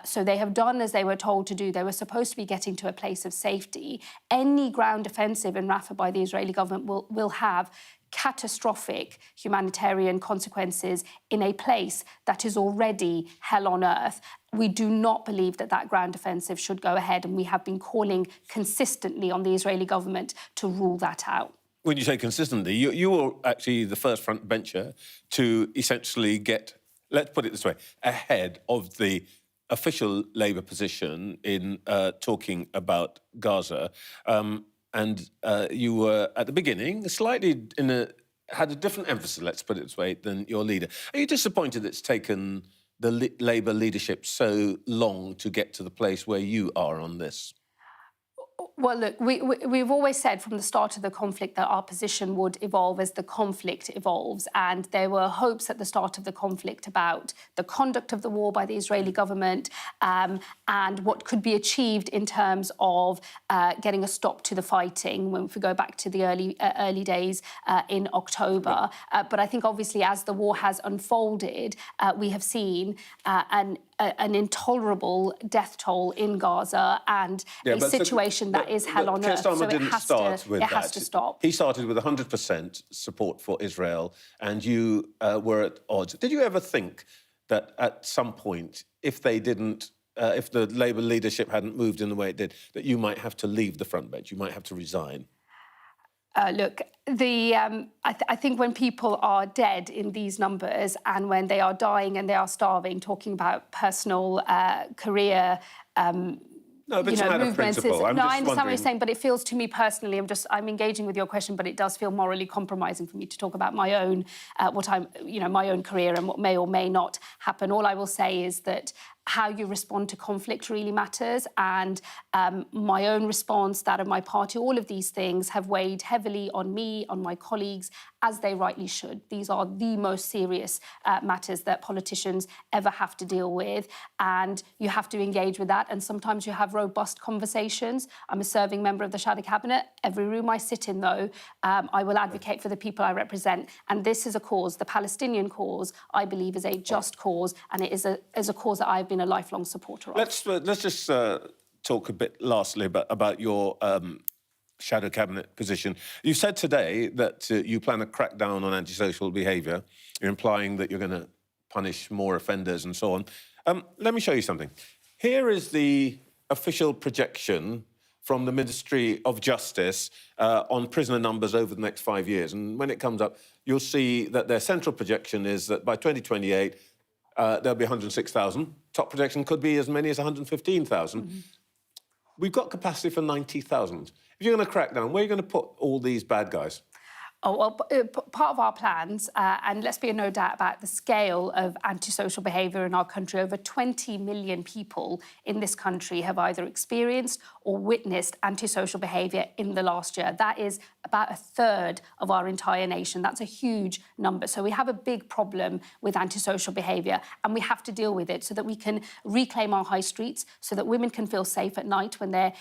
So they have done as they were told to do. They were supposed to be getting to a place of safety. Any ground offensive in Rafah by the Israeli government will have catastrophic humanitarian consequences in a place that is already hell on earth. We do not believe that ground offensive should go ahead, and we have been calling consistently on the Israeli government to rule that out. When you say consistently, you were actually the first frontbencher to essentially get, let's put it this way, ahead of the official Labour position in talking about Gaza, and you were at the beginning slightly had a different emphasis, let's put it this way, than your leader. Are you disappointed it's taken the Labour leadership so long to get to the place where you are on this? Well, look, we've always said from the start of the conflict that our position would evolve as the conflict evolves. And there were hopes at the start of the conflict about the conduct of the war by the Israeli government and what could be achieved in terms of getting a stop to the fighting, if we go back to the early days in October. But I think, obviously, as the war has unfolded, we have seen an intolerable death toll in Gaza and a situation that is hell on earth. So it has to stop. He started with 100% support for Israel, and you were at odds. Did you ever think that at some point, if they didn't, if the Labour leadership hadn't moved in the way it did, that you might have to leave the front bench, you might have to resign? Look, I think when people are dead in these numbers and when they are dying and they are starving, talking about personal career no, but it's a matter of principle. I understand what you're saying, but it feels to me personally, I'm engaging with your question, but it does feel morally compromising for me to talk about my own, my own career and what may or may not happen. All I will say is that how you respond to conflict really matters, and my own response, that of my party, all of these things have weighed heavily on me, on my colleagues, as they rightly should. These are the most serious matters that politicians ever have to deal with, and you have to engage with that, and sometimes you have robust conversations. I'm a serving member of the Shadow Cabinet. Every room I sit in, though, I will advocate for the people I represent, and this is a cause, the Palestinian cause, I believe is a just cause, and it is a cause that I've been a lifelong supporter of. Let's just talk a bit lastly about your shadow cabinet position. You said today that you plan to crack down on antisocial behaviour. You're implying that you're going to punish more offenders and so on. Let me show you something. Here is the official projection from the Ministry of Justice on prisoner numbers over the next 5 years. And when it comes up, you'll see that their central projection is that by 2028, there'll be 106,000. Top projection could be as many as 115,000. Mm-hmm. We've got capacity for 90,000. If you're going to crack down, where are you going to put all these bad guys? Oh, well, part of our plans, and let's be in no doubt about the scale of antisocial behaviour in our country, over 20 million people in this country have either experienced or witnessed antisocial behaviour in the last year. That is about a third of our entire nation. That's a huge number. So we have a big problem with antisocial behaviour, and we have to deal with it so that we can reclaim our high streets, so that women can feel safe at night when they're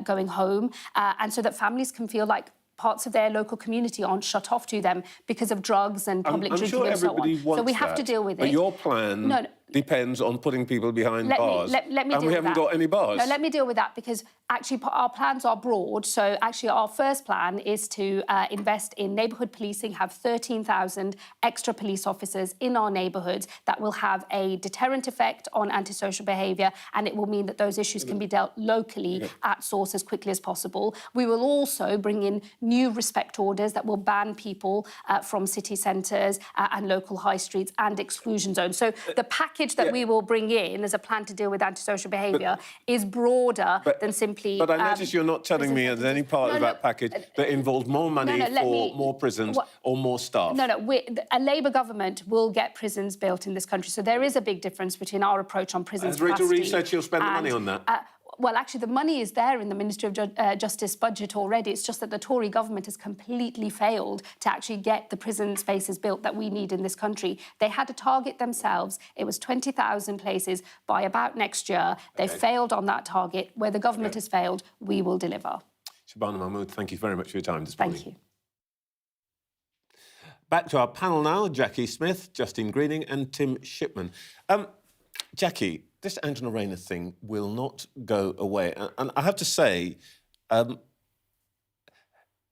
going home, and so that families can feel like parts of their local community aren't shut off to them because of drugs and public drinking and so on. So we have to deal with it. But your plan depends on putting people behind bars. Let me deal with that. And we haven't got any bars. No, let me deal with that, because actually our plans are broad. So actually our first plan is to invest in neighbourhood policing, have 13,000 extra police officers in our neighbourhoods that will have a deterrent effect on antisocial behaviour, and it will mean that those issues can be dealt locally at source as quickly as possible. We will also bring in new respect orders that will ban people from city centres and local high streets and exclusion zones. So the package that we will bring in as a plan to deal with antisocial behaviour is broader than simply... But I notice you're not telling me there's any part of that package that involves more money for more prisons or more staff. A Labour government will get prisons built in this country. So there is a big difference between our approach on prisons capacity. Has Rachel Reeves said she'll spend the money on that? Well, actually, the money is there in the Ministry of Justice budget already. It's just that the Tory government has completely failed to actually get the prison spaces built that we need in this country. They had a target themselves. It was 20,000 places by about next year. They failed on that target. Where the government has failed, we will deliver. Shabana Mahmood, thank you very much for your time this morning. Thank you. Back to our panel now, Jacqui Smith, Justine Greening and Tim Shipman. Jacqui, this Angela Rayner thing will not go away. And I have to say,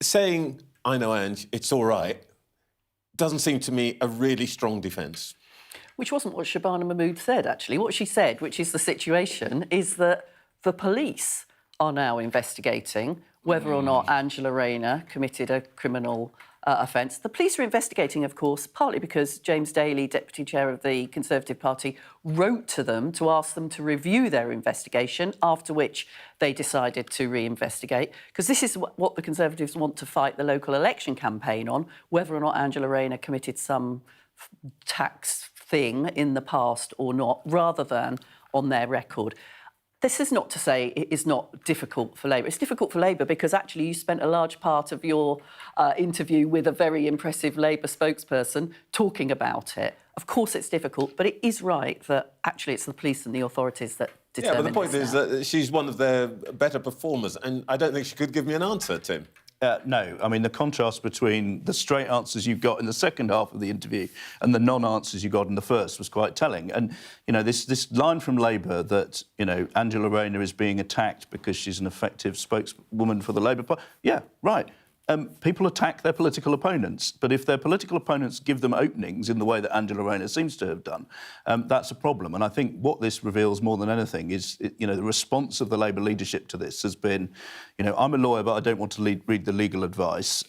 saying, I know, Ange, it's all right, doesn't seem to me a really strong defence. Which wasn't what Shabana Mahmood said, actually. What she said, which is the situation, is that the police are now investigating whether or not Angela Rayner committed a criminal offence. The police are investigating, of course, partly because James Daly, Deputy Chair of the Conservative Party, wrote to them to ask them to review their investigation, after which they decided to re-investigate, because this is what the Conservatives want to fight the local election campaign on, whether or not Angela Rayner committed some tax thing in the past or not, rather than on their record. This is not to say it is not difficult for Labour. It's difficult for Labour because actually you spent a large part of your interview with a very impressive Labour spokesperson talking about it. Of course it's difficult, but it is right that actually it's the police and the authorities that determine. Yeah, but the point is that she's one of their better performers, and I don't think she could give me an answer, Tim. No, I mean, the contrast between the straight answers you've got in the second half of the interview and the non-answers you got in the first was quite telling. And, you know, this line from Labour that, you know, Angela Rayner is being attacked because she's an effective spokeswoman for the Labour Party. Yeah, right. People attack their political opponents, but if their political opponents give them openings in the way that Angela Rayner seems to have done, that's a problem. And I think what this reveals more than anything is, you know, the response of the Labour leadership to this has been, you know, I'm a lawyer, but I don't want to read the legal advice.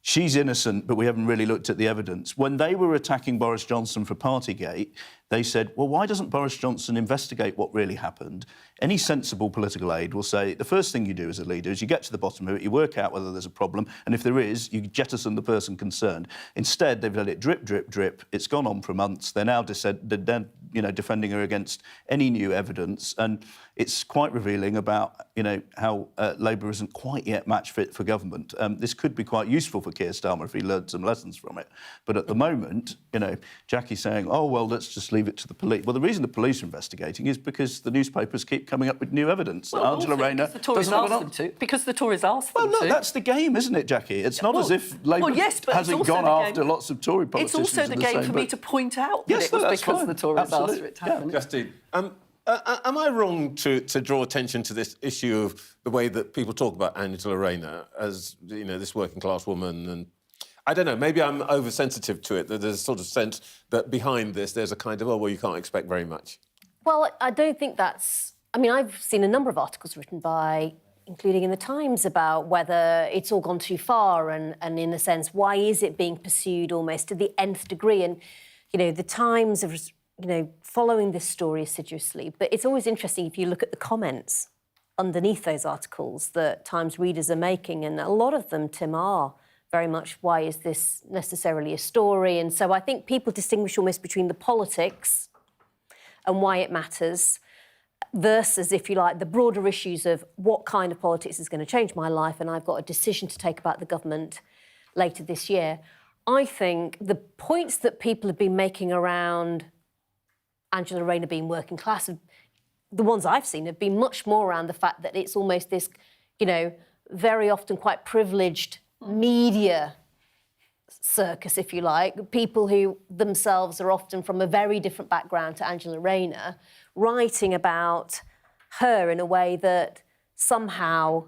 She's innocent, but we haven't really looked at the evidence. When they were attacking Boris Johnson for Partygate, they said, well, why doesn't Boris Johnson investigate what really happened? Any sensible political aide will say the first thing you do as a leader is you get to the bottom of it, you work out whether there's a problem, and if there is, you jettison the person concerned. Instead, they've let it drip, drip, drip. It's gone on for months. They're now defending her against any new evidence, and it's quite revealing about, you know, how Labour isn't quite yet match fit for government. This could be quite useful for Keir Starmer if he learned some lessons from it. But at the moment, you know, Jacqui saying, oh, well, let's just leave it to the police. Well, the reason the police are investigating is because the newspapers keep coming up with new evidence. Well, Angela Rayner because the Tories asked them to. Because the Tories asked them to. Well, no, that's the game, isn't it, Jacqui? It's not as if Labour hasn't gone after lots of Tory politicians. It's also the game for me to point out that it was because the Tories asked for it to happen. Justine, am I wrong to draw attention to this issue of the way that people talk about Angela Rayner as, you know, this working-class woman? And I don't know, maybe I'm oversensitive to it, that there's a sort of sense that behind this there's a kind of, oh, well, you can't expect very much. Well, I don't think that's... I mean, I've seen a number of articles written by, including in the Times, about whether it's all gone too far and in a sense, why is it being pursued almost to the nth degree? And, you know, the Times have, you know, following this story assiduously. But it's always interesting if you look at the comments underneath those articles that Times readers are making, and a lot of them, Tim, are very much, why is this necessarily a story? And so I think people distinguish almost between the politics and why it matters versus, if you like, the broader issues of what kind of politics is going to change my life, and I've got a decision to take about the government later this year. I think the points that people have been making around Angela Rayner being working class, the ones I've seen have been much more around the fact that it's almost this, you know, very often quite privileged media circus, if you like, people who themselves are often from a very different background to Angela Rayner, writing about her in a way that somehow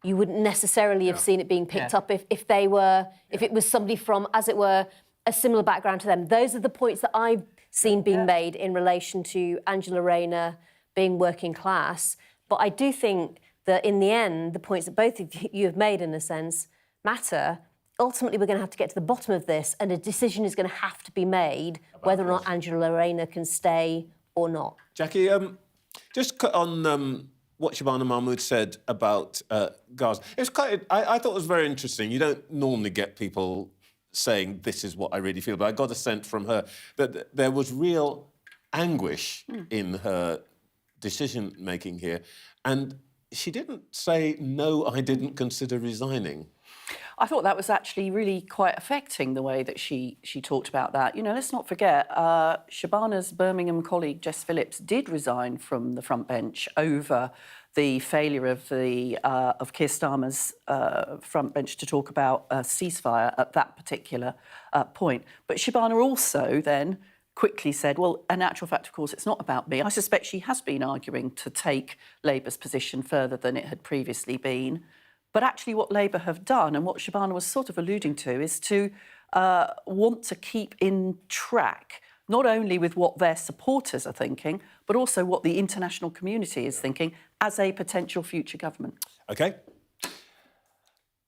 you wouldn't necessarily have seen it being picked up if it was somebody from, as it were, a similar background to them. Those are the points that I've seen being made in relation to Angela Rayner being working class. But I do think that in the end, the points that both of you have made, in a sense, matter. Ultimately, we're going to have to get to the bottom of this, and a decision is going to have to be made whether or not Angela Rayner can stay or not. Jacqui, just on what Shabana Mahmood said about Gaza, it's I thought it was very interesting. You don't normally get people saying this is what I really feel, but I got a sense from her that there was real anguish in her decision-making here, and she didn't say, no, I didn't consider resigning. I thought that was actually really quite affecting, the way that she talked about that. You know, let's not forget, Shabana's Birmingham colleague, Jess Phillips, did resign from the front bench over the failure of Keir Starmer's front bench to talk about a ceasefire at that particular point. But Shabana also then quickly said, well, in actual fact, of course, it's not about me. I suspect she has been arguing to take Labour's position further than it had previously been. But actually what Labour have done, and what Shabana was sort of alluding to, is to want to keep in track not only with what their supporters are thinking, but also what the international community is thinking as a potential future government. OK.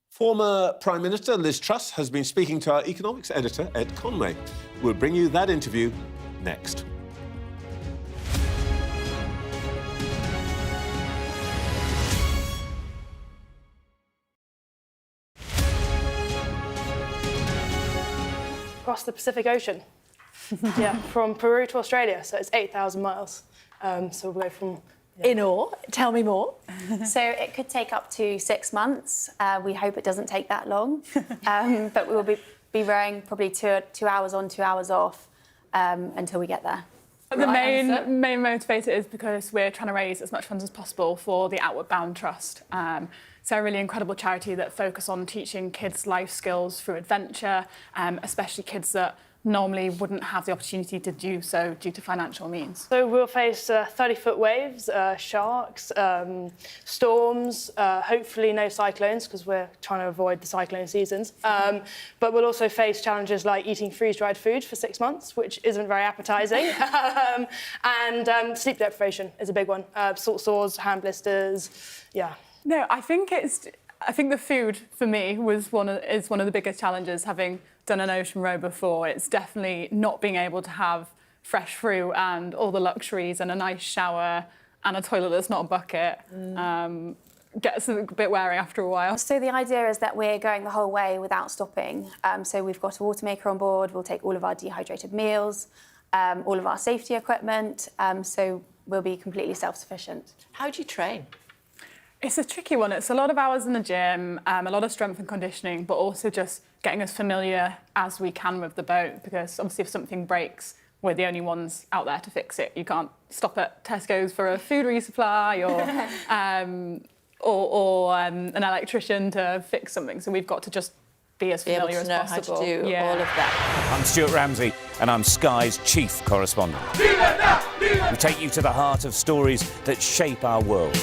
Former Prime Minister Liz Truss has been speaking to our economics editor, Ed Conway. We'll bring you that interview next. Across the Pacific Ocean. Yeah, from Peru to Australia, so it's 8,000 miles. So we'll go from... In awe. Tell me more. So it could take up to 6 months. We hope it doesn't take that long. But we will be rowing probably two hours on, 2 hours off until we get there. The main motivator is because we're trying to raise as much funds as possible for the Outward Bound Trust. So a really incredible charity that focus on teaching kids life skills through adventure, especially kids that normally wouldn't have the opportunity to do so due to financial means. So we'll face 30-foot waves, sharks, storms, hopefully no cyclones because we're trying to avoid the cyclone seasons. But we'll also face challenges like eating freeze-dried food for 6 months, which isn't very appetising. And sleep deprivation is a big one. Salt sores, hand blisters, yeah. No, I think the food for me is one of the biggest challenges, having done an ocean row before. It's definitely not being able to have fresh fruit and all the luxuries and a nice shower and a toilet that's not a bucket. Gets a bit wearing after a while. So the idea is that we're going the whole way without stopping. So we've got a water maker on board. We'll take all of our dehydrated meals, all of our safety equipment. So we'll be completely self-sufficient. How do you train? It's a tricky one. It's a lot of hours in the gym, a lot of strength and conditioning, but also just getting as familiar as we can with the boat, because obviously if something breaks, we're the only ones out there to fix it. You can't stop at Tesco's for a food resupply or an electrician to fix something. So we've got to just be as familiar as possible. How to do all of that. I'm Stuart Ramsey, and I'm Sky's chief correspondent. We take you to the heart of stories that shape our world.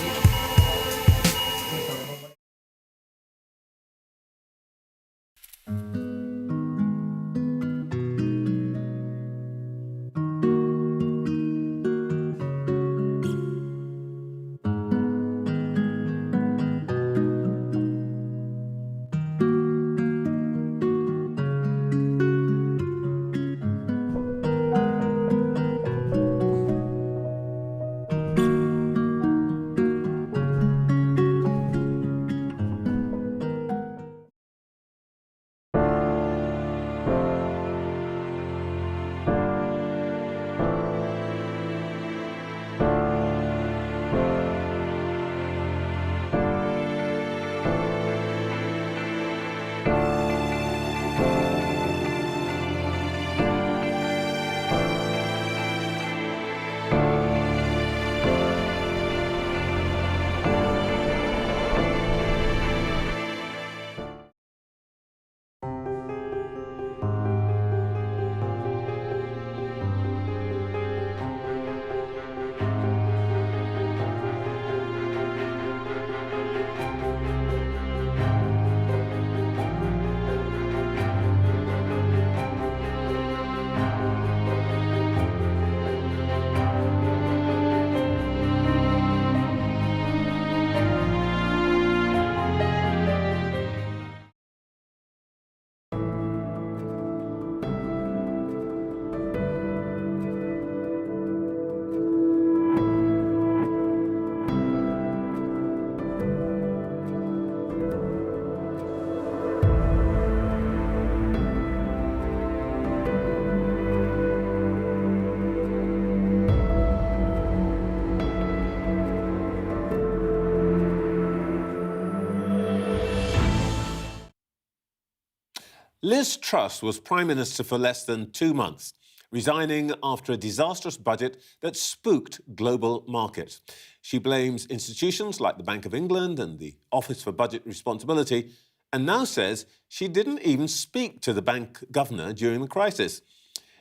Liz Truss was Prime Minister for less than 2 months, resigning after a disastrous budget that spooked global markets. She blames institutions like the Bank of England and the Office for Budget Responsibility, and now says she didn't even speak to the bank governor during the crisis.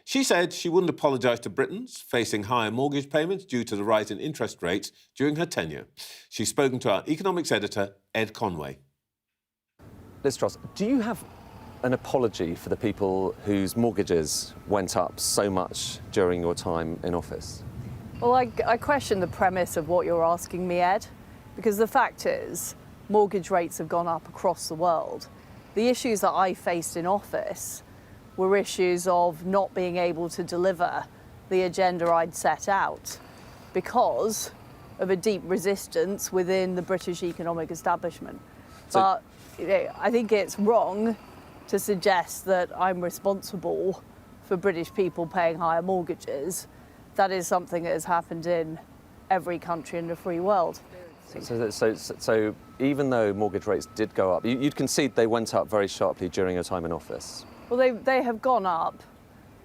She said she wouldn't apologise to Britons facing higher mortgage payments due to the rise in interest rates during her tenure. She's spoken to our economics editor, Ed Conway. Liz Truss, do you have an apology for the people whose mortgages went up so much during your time in office? Well, I question the premise of what you're asking me, Ed. Because the fact is, mortgage rates have gone up across the world. The issues that I faced in office were issues of not being able to deliver the agenda I'd set out because of a deep resistance within the British economic establishment. But I think it's wrong to suggest that I'm responsible for British people paying higher mortgages. That is something that has happened in every country in the free world. So even though mortgage rates did go up, you'd concede they went up very sharply during your time in office? Well, they have gone up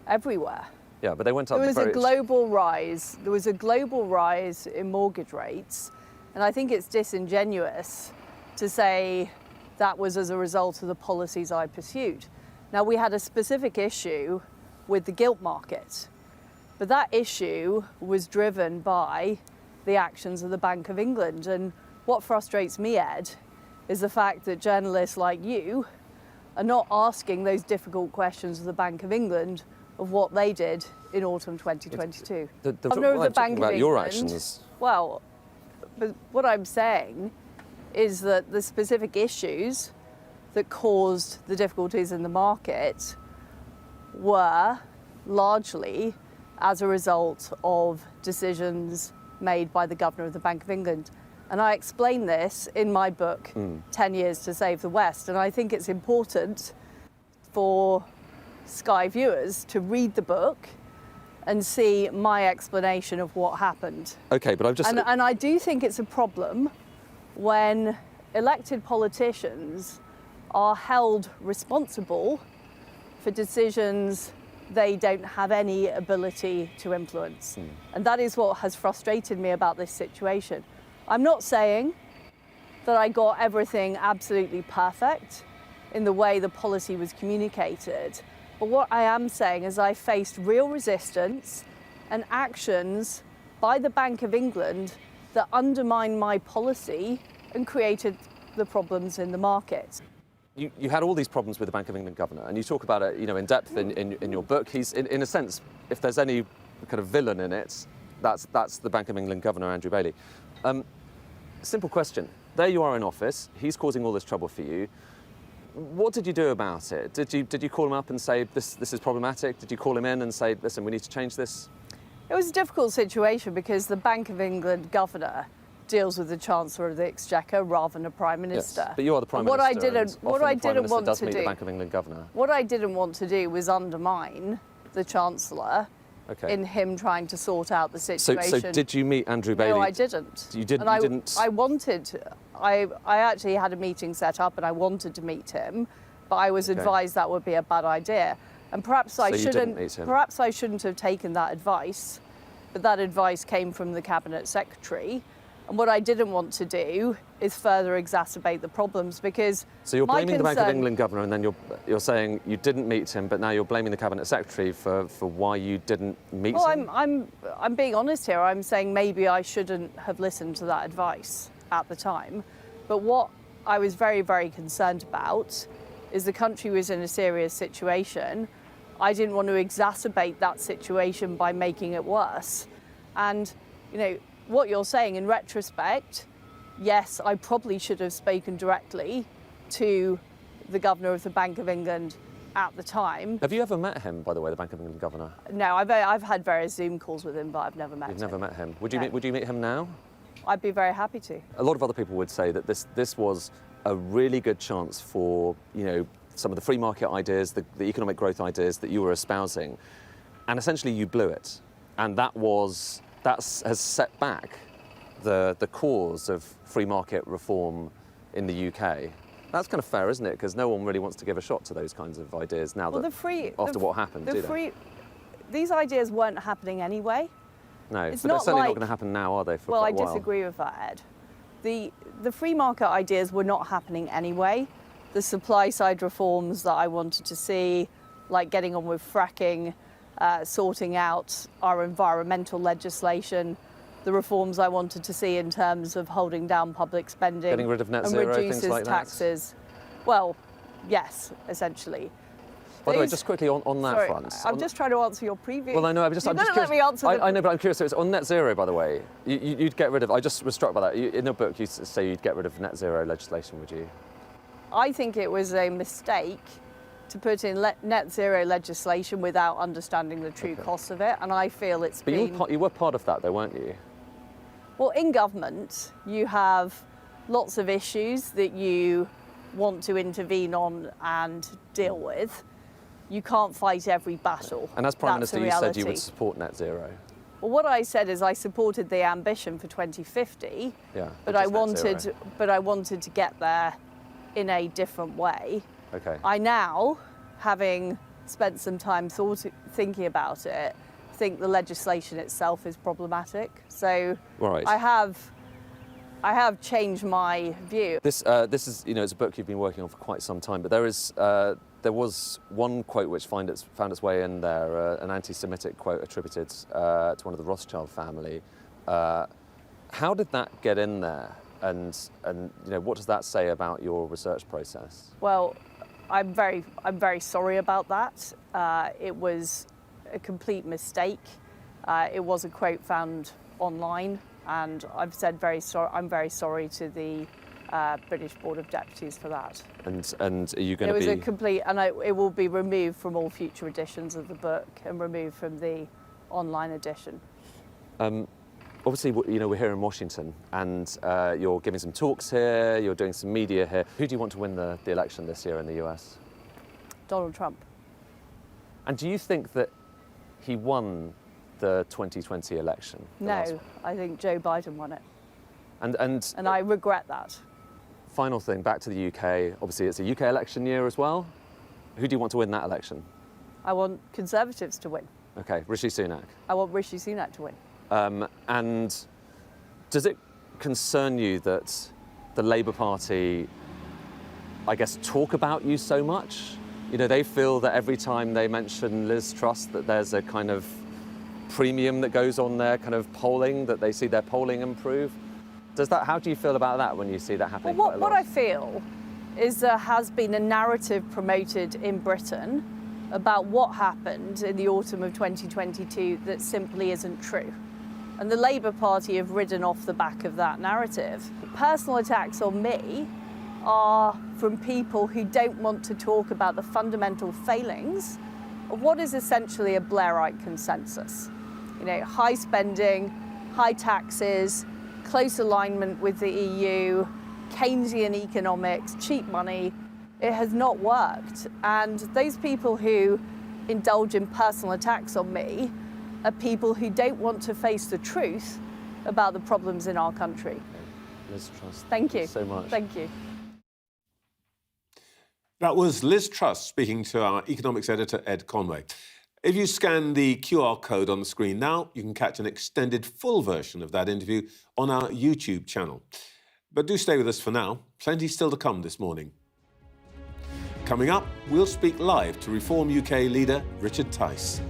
everywhere. Yeah, but they went up. There was a global rise. There was a global rise in mortgage rates, and I think it's disingenuous to say that was as a result of the policies I pursued. Now, we had a specific issue with the gilt market, but that issue was driven by the actions of the Bank of England. And what frustrates me, Ed, is the fact that journalists like you are not asking those difficult questions of the Bank of England of what they did in autumn 2022. The Bank of England, your actions. Well, but what I'm saying is that the specific issues that caused the difficulties in the market were largely as a result of decisions made by the Governor of the Bank of England. And I explain this in my book, 10 Years to Save the West. And I think it's important for Sky viewers to read the book and see my explanation of what happened. OK, but I've just... And I do think it's a problem when elected politicians are held responsible for decisions they don't have any ability to influence. And that is what has frustrated me about this situation. I'm not saying that I got everything absolutely perfect in the way the policy was communicated, but what I am saying is I faced real resistance and actions by the Bank of England that undermined my policy and created the problems in the market. You had all these problems with the Bank of England governor, and you talk about it, in depth in your book. He's, in a sense, if there's any kind of villain in it, that's the Bank of England governor, Andrew Bailey. Simple question. There you are in office. He's causing all this trouble for you. What did you do about it? Did you call him up and say, this is problematic? Did you call him in and say, listen, we need to change this? It was a difficult situation because the Bank of England governor deals with the Chancellor of the Exchequer rather than a Prime Minister. Yes, but you are the Prime Minister. What I didn't want to do, the Bank of England governor. What I didn't want to do was undermine the Chancellor in him trying to sort out the situation. So did you meet Andrew Bailey? No, I didn't. You didn't? And you didn't? I actually had a meeting set up and I wanted to meet him, but I was advised that would be a bad idea. And perhaps I shouldn't have taken that advice, but that advice came from the Cabinet Secretary. And what I didn't want to do is further exacerbate the problems because So you're blaming the Bank of England governor and then you're saying you didn't meet him, but now you're blaming the Cabinet Secretary for why you didn't meet him? Well, I'm being honest here. I'm saying maybe I shouldn't have listened to that advice at the time. But what I was very, very concerned about is the country was in a serious situation. I didn't want to exacerbate that situation by making it worse. And, what you're saying in retrospect, yes, I probably should have spoken directly to the Governor of the Bank of England at the time. Have you ever met him, by the way, the Bank of England governor? No, I've had various Zoom calls with him, but I've never met him. You've never met him. Would you meet him now? I'd be very happy to. A lot of other people would say that this was a really good chance for, some of the free market ideas, the economic growth ideas that you were espousing, and essentially you blew it. And that has set back the cause of free market reform in the UK. That's kind of fair, isn't it? Because no one really wants to give a shot to those kinds of ideas now after what happened, do they? These ideas weren't happening anyway. No, but they're certainly not going to happen now, are they, for quite a while? I disagree with that, Ed. The free market ideas were not happening anyway. The supply side reforms that I wanted to see, like getting on with fracking, sorting out our environmental legislation, the reforms I wanted to see in terms of holding down public spending, getting rid of net zero, and reduces things like taxes. Well, yes, essentially. By the way, just quickly on that Sorry, front. I'm just trying to answer your previous... Well, I know, I'm You're just gonna curious. let me answer I know, but I'm curious. So it's on net zero, by the way. You'd get rid of... I just was struck by that. In your book, you say you'd get rid of net zero legislation, would you? I think it was a mistake to put in net zero legislation without understanding the true costs of it, and I feel it's been... But you were part of that, though, weren't you? Well, in government, you have lots of issues that you want to intervene on and deal with. You can't fight every battle. And as Prime That's a Minister, you said you reality. would support net zero. Well, what I said is I supported the ambition for 2050, Yeah, but which I is net zero. wanted to get there in a different way. Okay. I now, having spent some time thinking about it, think the legislation itself is problematic. So Right. I have changed my view. This is, it's a book you've been working on for quite some time, but there was one quote which found its way in there, an anti-Semitic quote attributed to one of the Rothschild family. How did that get in there? And what does that say about your research process? Well, I'm very sorry about that. It was a complete mistake. It was a quote found online, and I've said I'm very sorry to the British Board of Deputies for that. And are you going to be... It was a complete, and it will be removed from all future editions of the book and removed from the online edition. Obviously, we're here in Washington, and you're giving some talks here, you're doing some media here. Who do you want to win the election this year in the US? Donald Trump. And do you think that he won the 2020 election? No, I think Joe Biden won it. And I regret that. Final thing, back to the UK. Obviously, it's a UK election year as well. Who do you want to win that election? I want Conservatives to win. Okay, Rishi Sunak. I want Rishi Sunak to win. And does it concern you that the Labour Party, I guess, talk about you so much? They feel that every time they mention Liz Truss that there's a kind of premium that goes on their kind of polling, that they see their polling improve. How do you feel about that when you see that happening? Well, what I feel is there has been a narrative promoted in Britain about what happened in the autumn of 2022 that simply isn't true. And the Labour Party have ridden off the back of that narrative. Personal attacks on me are from people who don't want to talk about the fundamental failings of what is essentially a Blairite consensus. High spending, high taxes, close alignment with the EU, Keynesian economics, cheap money. It has not worked. And those people who indulge in personal attacks on me are people who don't want to face the truth about the problems in our country. Liz Truss, thank you so much. Thank you. That was Liz Truss speaking to our economics editor, Ed Conway. If you scan the QR code on the screen now, you can catch an extended full version of that interview on our YouTube channel. But do stay with us for now. Plenty still to come this morning. Coming up, we'll speak live to Reform UK leader Richard Tice.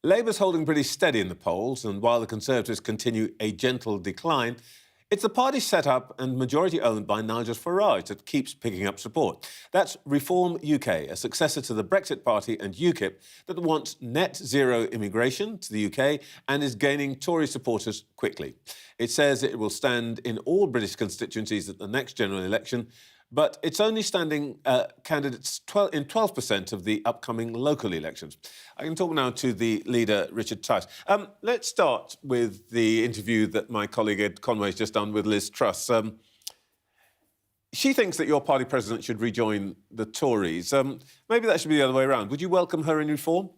Labour's holding pretty steady in the polls, and while the Conservatives continue a gentle decline, it's the party set up and majority owned by Nigel Farage that keeps picking up support. That's Reform UK, a successor to the Brexit Party and UKIP that wants net zero immigration to the UK and is gaining Tory supporters quickly. It says it will stand in all British constituencies at the next general election, but it's only standing candidates in 12% of the upcoming local elections. I can talk now to the leader, Richard Tice. Let's start with the interview that my colleague Ed Conway's just done with Liz Truss. She thinks that your party president should rejoin the Tories. Maybe that should be the other way around. Would you welcome her in Reform?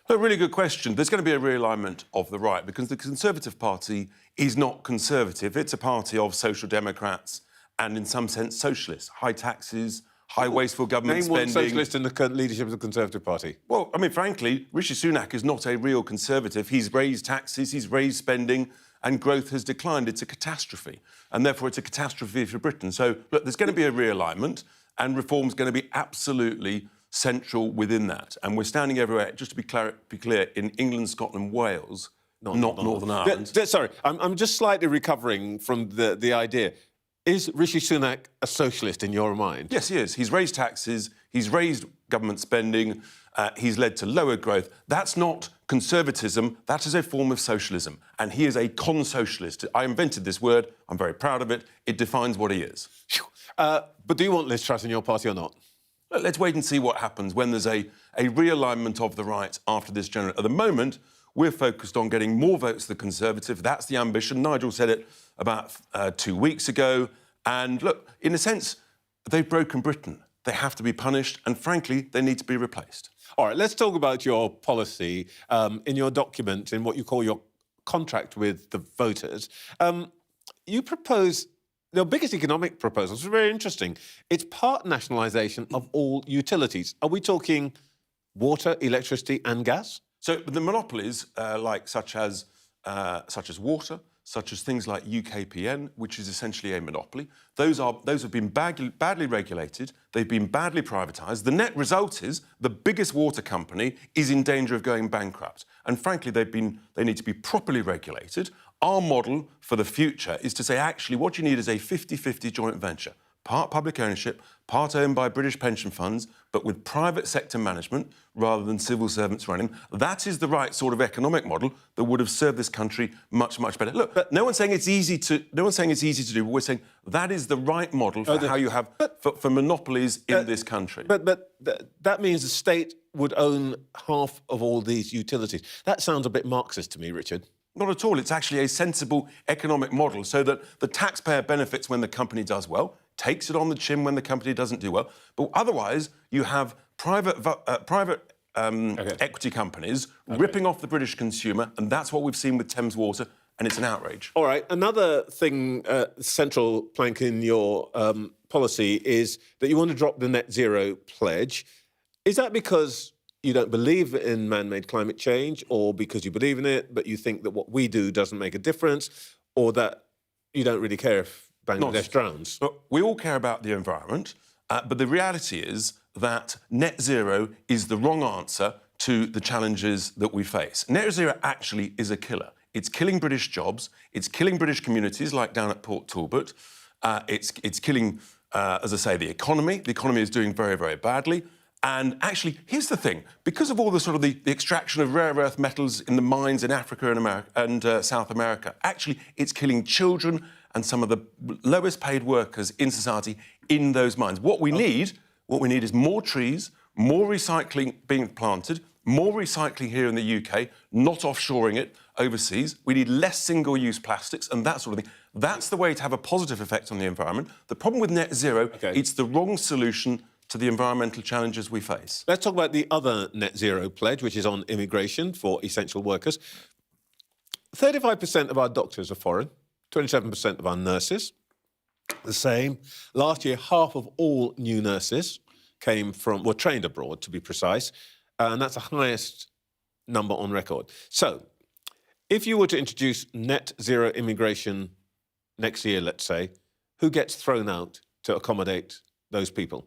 A really good question. There's going to be a realignment of the right because the Conservative Party is not conservative. It's a party of social democrats and, in some sense, socialists. High taxes, high wasteful government spending. Name one socialist in the leadership of the Conservative Party. Well, I mean, frankly, Rishi Sunak is not a real conservative. He's raised taxes, he's raised spending, and growth has declined. It's a catastrophe, and therefore it's a catastrophe for Britain. So, look, there's going to be a realignment, and reform's going to be absolutely central within that. And we're standing everywhere, just to be clear, in England, Scotland, Wales, not Northern Ireland. Sorry, I'm just slightly recovering from the idea. Is Rishi Sunak a socialist in your mind? Yes, he is. He's raised taxes, he's raised government spending, he's led to lower growth. That's not conservatism, that is a form of socialism. And he is a con-socialist. I invented this word, I'm very proud of it. It defines what he is. But do you want Liz Truss in your party or not? Let's wait and see what happens when there's a realignment of the right after this general... At the moment, we're focused on getting more votes to the Conservative. That's the ambition. Nigel said it about 2 weeks ago. And look, in a sense, they've broken Britain. They have to be punished, and frankly, they need to be replaced. All right, let's talk about your policy in your document, in what you call your contract with the voters. You propose... Your biggest economic proposal is very interesting. It's part nationalisation of all utilities. Are we talking water, electricity and gas? So the monopolies, such as water, such as things like UKPN, which is essentially a monopoly, those have been badly regulated, they've been badly privatised. The net result is the biggest water company is in danger of going bankrupt. And frankly, they need to be properly regulated. Our model for the future is to say, actually, what you need is a 50-50 joint venture. Part public ownership, part owned by British pension funds, but with private sector management rather than civil servants running. That is the right sort of economic model that would have served this country much, much better. Look, no one's saying it's easy to do, but we're saying that is the right model for how you have for monopolies in this country. But that means the state would own half of all these utilities. That sounds a bit Marxist to me, Richard. Not at all. It's actually a sensible economic model so that the taxpayer benefits when the company does well, takes it on the chin when the company doesn't do well. But otherwise, you have private equity companies ripping off the British consumer, and that's what we've seen with Thames Water, and it's an outrage. All right. Another thing, central plank in your policy is that you want to drop the net zero pledge. Is that because you don't believe in man-made climate change, or because you believe in it, but you think that what we do doesn't make a difference, or that you don't really care if Bangladesh drowns? Look, we all care about the environment, but the reality is that net zero is the wrong answer to the challenges that we face. Net zero actually is a killer. It's killing British jobs, it's killing British communities, like down at Port Talbot. It's killing, as I say, the economy. The economy is doing very, very badly. And actually, here's the thing. Because of all the sort of the extraction of rare earth metals in the mines in Africa and America and South America, actually, it's killing children and some of the lowest paid workers in society in those mines. What we need is more trees, more recycling being planted, more recycling here in the UK, not offshoring it overseas. We need less single-use plastics and that sort of thing. That's the way to have a positive effect on the environment. The problem with net zero, it's the wrong solution to the environmental challenges we face. Let's talk about the other net zero pledge, which is on immigration for essential workers. 35% of our doctors are foreign, 27% of our nurses, the same. Last year, half of all new nurses were trained abroad, to be precise, and that's the highest number on record. So, if you were to introduce net zero immigration next year, let's say, who gets thrown out to accommodate those people?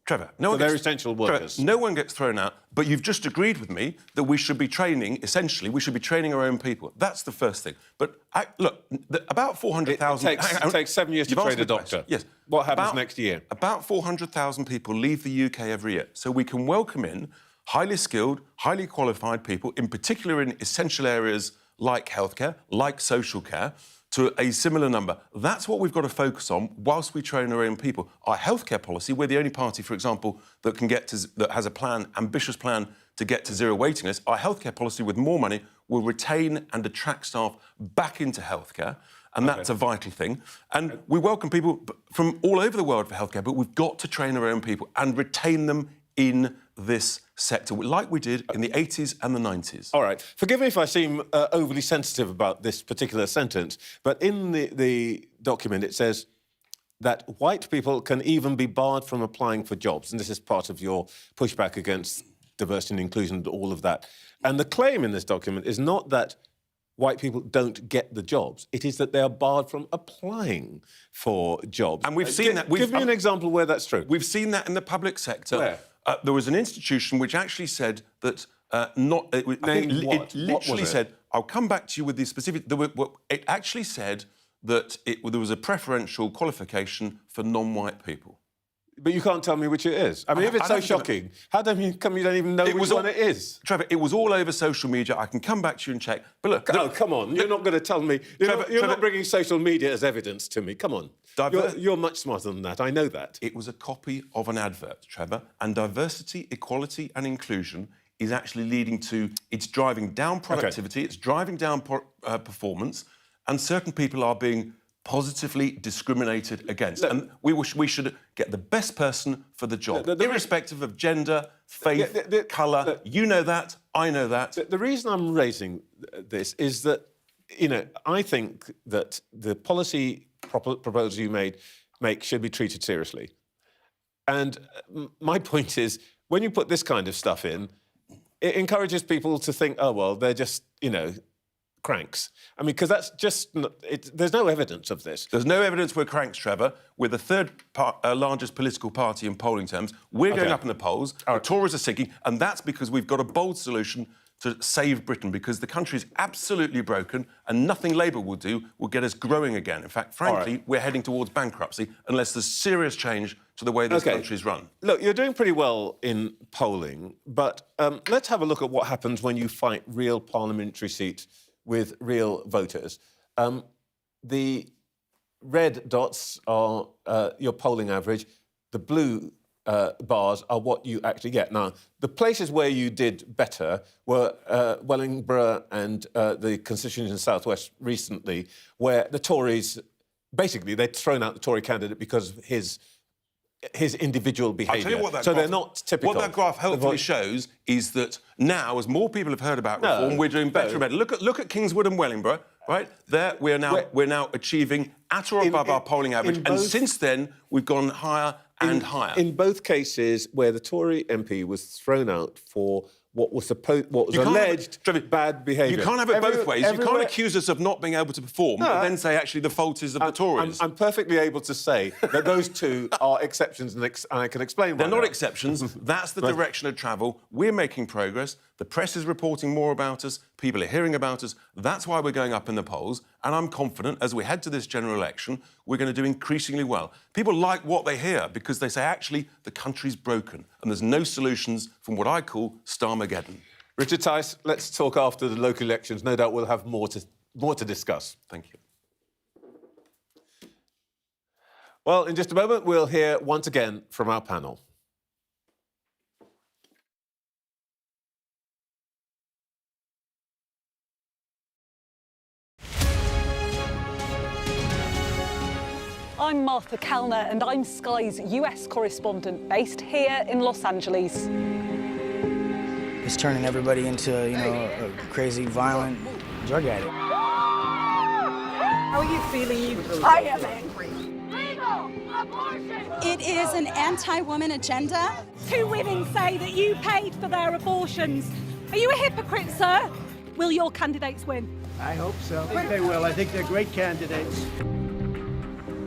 Trevor, they're essential workers. Trevor, no one gets thrown out, but you've just agreed with me that we should be training, essentially, we should be training our own people. That's the first thing. But look, about 400,000... It takes 7 years to train a doctor. Yes. What happens next year? About 400,000 people leave the UK every year. So we can welcome in highly skilled, highly qualified people, in particular in essential areas like healthcare, like social care, to a similar number. That's what we've got to focus on whilst we train our own people. Our healthcare policy, we're the only party, for example, that that has a plan, ambitious plan to get to zero waiting lists. Our healthcare policy, with more money, will retain and attract staff back into healthcare, and that's a vital thing. And we welcome people from all over the world for healthcare, but we've got to train our own people and retain them in this sector, like we did in the 80s and the 90s. All right. Forgive me if I seem overly sensitive about this particular sentence, but in the document it says that white people can even be barred from applying for jobs, and this is part of your pushback against diversity and inclusion and all of that. And the claim in this document is not that white people don't get the jobs. It is that they are barred from applying for jobs. And we've seen that... Give me an example where that's true. We've seen that in the public sector. Where? There was an institution which actually said that it literally said, I'll come back to you with the specific... It actually said that there was a preferential qualification for non-white people. But you can't tell me which it is. I mean, if it's so shocking, how come you don't even know which one it is? Trevor, it was all over social media. I can come back to you and check. But look... Oh, come on. You're not going to tell me... You're not bringing social media as evidence to me. Come on. You're much smarter than that. I know that. It was a copy of an advert, Trevor. And diversity, equality and inclusion is actually leading to... It's driving down productivity, it's driving down performance, and certain people are being positively discriminated against. Look, and we should get the best person for the job, irrespective of gender, faith, colour. You know that, I know that. The reason I'm raising this is that, you know, I think that the policy proposals you make should be treated seriously. And my point is, when you put this kind of stuff in, it encourages people to think, oh, well, they're just, you know, cranks. I mean, because that's just... there's no evidence of this. There's no evidence we're cranks, Trevor. We're the third largest political party in polling terms. We're going up in the polls. The Tories are sinking, and that's because we've got a bold solution to save Britain, because the country is absolutely broken and nothing Labour will do will get us growing again. In fact, frankly, we're heading towards bankruptcy unless there's serious change to the way this country is run. Look, you're doing pretty well in polling, but let's have a look at what happens when you fight real parliamentary seats with real voters. The red dots are your polling average. The blue bars are what you actually get. Now, the places where you did better were Wellingborough and the constituencies in South West recently, where the Tories, basically, they'd thrown out the Tory candidate because of his individual behaviour. I'll tell you what that so graph, they're not typical. What that graph helpfully shows is that now, as more people have heard about reform, we're doing better and better. Look at Kingswood and Wellingborough, right? There, we're now achieving at or above our polling average, and since then we've gone higher and higher. In both cases where the Tory MP was thrown out for what was alleged bad behaviour. You can't have it both ways. You can't accuse us of not being able to perform, but then say, actually, the fault is of the Tories. I'm perfectly able to say that those two are exceptions, and I can explain why. They're not exceptions. That's the direction of travel. We're making progress. The press is reporting more about us. People are hearing about us. That's why we're going up in the polls. And I'm confident, as we head to this general election, we're going to do increasingly well. People like what they hear because they say, actually, the country's broken and there's no solutions from what I call Starmageddon. Richard Tice, let's talk after the local elections. No doubt we'll have more to discuss. Thank you. Well, in just a moment, we'll hear once again from our panel. I'm Martha Kellner and I'm Sky's US correspondent based here in Los Angeles. It's turning everybody into, a crazy, violent drug addict. How are you feeling? I am angry. Legal abortion! It is an anti-woman agenda. 2 women say that you paid for their abortions. Are you a hypocrite, sir? Will your candidates win? I hope so. I think they will. I think they're great candidates.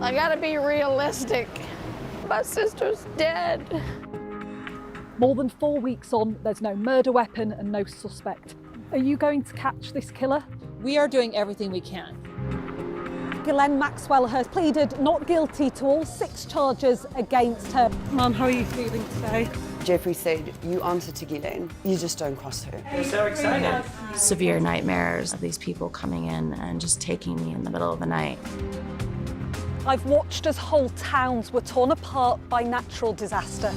I gotta be realistic. My sister's dead. More than 4 weeks on, there's no murder weapon and no suspect. Are you going to catch this killer? We are doing everything we can. Ghislaine Maxwell has pleaded not guilty to all 6 charges against her. Mum, how are you feeling today? Jeffrey said, you answer to Ghislaine, you just don't cross her. They're so excited. Severe nightmares of these people coming in and just taking me in the middle of the night. I've watched as whole towns were torn apart by natural disaster.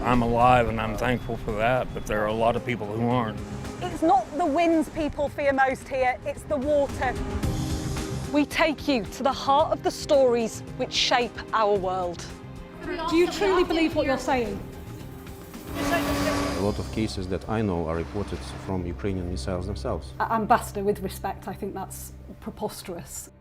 I'm alive and I'm thankful for that, but there are a lot of people who aren't. It's not the winds people fear most here, it's the water. We take you to the heart of the stories which shape our world. Do you truly believe what you're saying? A lot of cases that I know are reported from Ukrainian missiles themselves. Ambassador, with respect, I think that's preposterous.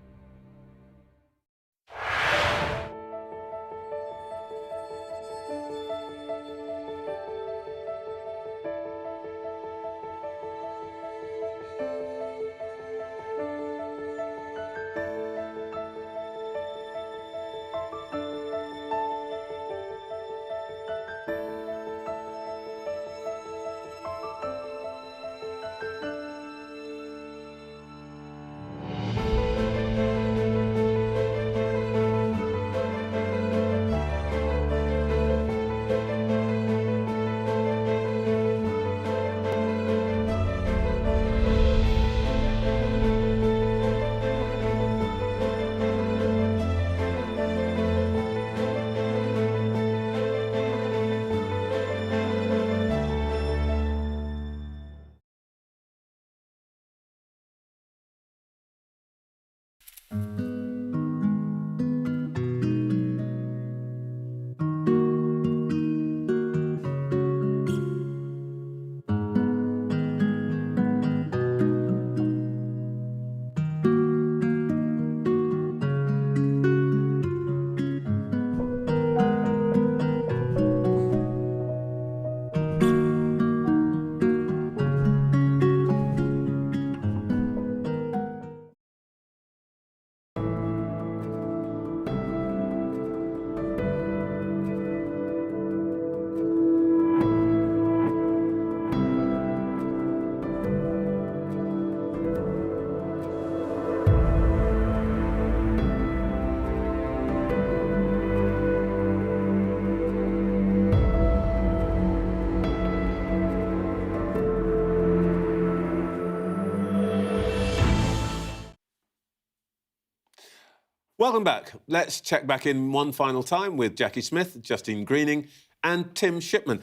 Welcome back. Let's check back in one final time with Jacqui Smith, Justine Greening and Tim Shipman.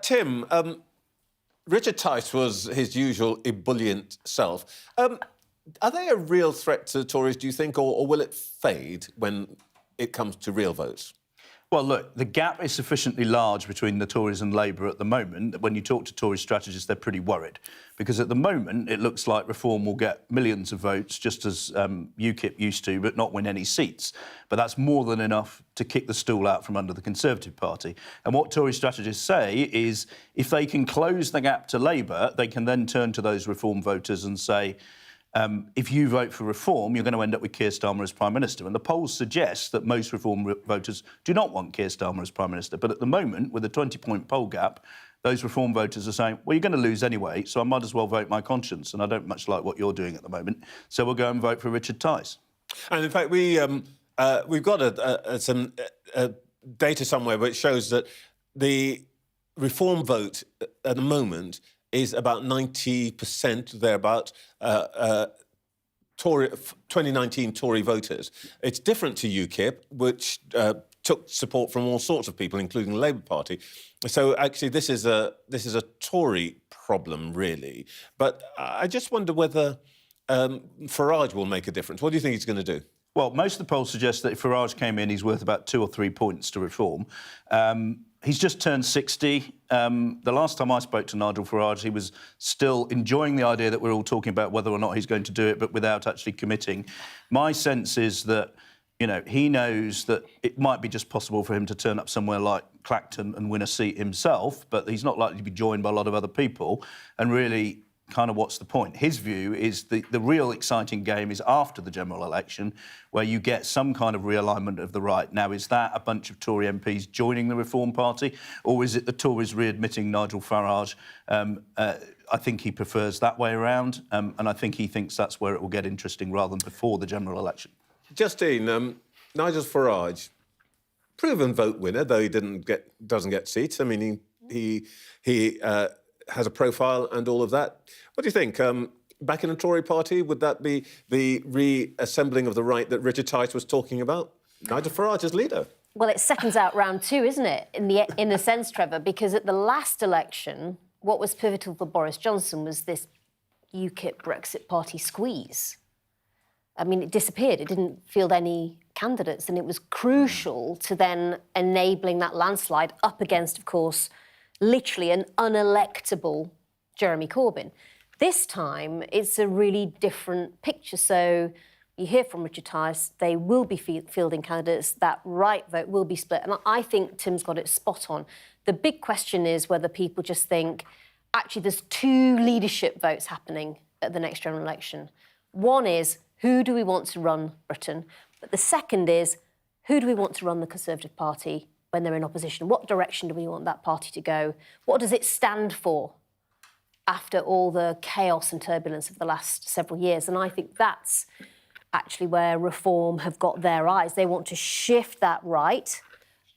Tim, Richard Tice was his usual ebullient self. Are they a real threat to the Tories, do you think, or will it fade when it comes to real votes? Well, look, the gap is sufficiently large between the Tories and Labour at the moment that when you talk to Tory strategists, they're pretty worried. Because at the moment, it looks like Reform will get millions of votes, just as UKIP used to, but not win any seats. But that's more than enough to kick the stool out from under the Conservative Party. And what Tory strategists say is if they can close the gap to Labour, they can then turn to those Reform voters and say, if you vote for Reform, you're going to end up with Keir Starmer as Prime Minister. And the polls suggest that most Reform voters do not want Keir Starmer as Prime Minister. But at the moment, with a 20-point poll gap, those Reform voters are saying, well, you're going to lose anyway, so I might as well vote my conscience. And I don't much like what you're doing at the moment, so we'll go and vote for Richard Tice. And in fact, we've got some data somewhere which shows that the Reform vote at the moment is about 90% thereabout 2019 Tory voters. It's different to UKIP, which took support from all sorts of people, including the Labour Party. So actually, this is a Tory problem, really. But I just wonder whether Farage will make a difference. What do you think he's going to do? Well, most of the polls suggest that if Farage came in, he's worth about 2 or 3 points to Reform. He's just turned 60. The last time I spoke to Nigel Farage, he was still enjoying the idea that we're all talking about whether or not he's going to do it, but without actually committing. My sense is that, you know, he knows that it might be just possible for him to turn up somewhere like Clacton and win a seat himself, but he's not likely to be joined by a lot of other people. And really, kind of what's the point. His view is the real exciting game is after the general election, where you get some kind of realignment of the right. Now, is that a bunch of Tory MPs joining the Reform Party, or is it the Tories readmitting Nigel Farage? I think he prefers that way around, and I think he thinks that's where it will get interesting rather than before the general election. Justine, Nigel Farage, proven vote winner, though he doesn't get seats. I mean, he has a profile and all of that. What do you think? Back in the Tory party, would that be the reassembling of the right that Richard Tice was talking about? Nigel Farage as leader. Well, it seconds out round two, isn't it? In a sense, Trevor, because at the last election, what was pivotal for Boris Johnson was this UKIP Brexit party squeeze. I mean, it disappeared. It didn't field any candidates, and it was crucial to then enabling that landslide up against, of course, literally an unelectable Jeremy Corbyn. This time, it's a really different picture. So you hear from Richard Tice, they will be fielding candidates, that right vote will be split. And I think Tim's got it spot on. The big question is whether people just think, actually, there's two leadership votes happening at the next general election. One is, who do we want to run Britain? But the second is, who do we want to run the Conservative Party when they're in opposition? What direction do we want that party to go? What does it stand for after all the chaos and turbulence of the last several years? And I think that's actually where Reform have got their eyes. They want to shift that right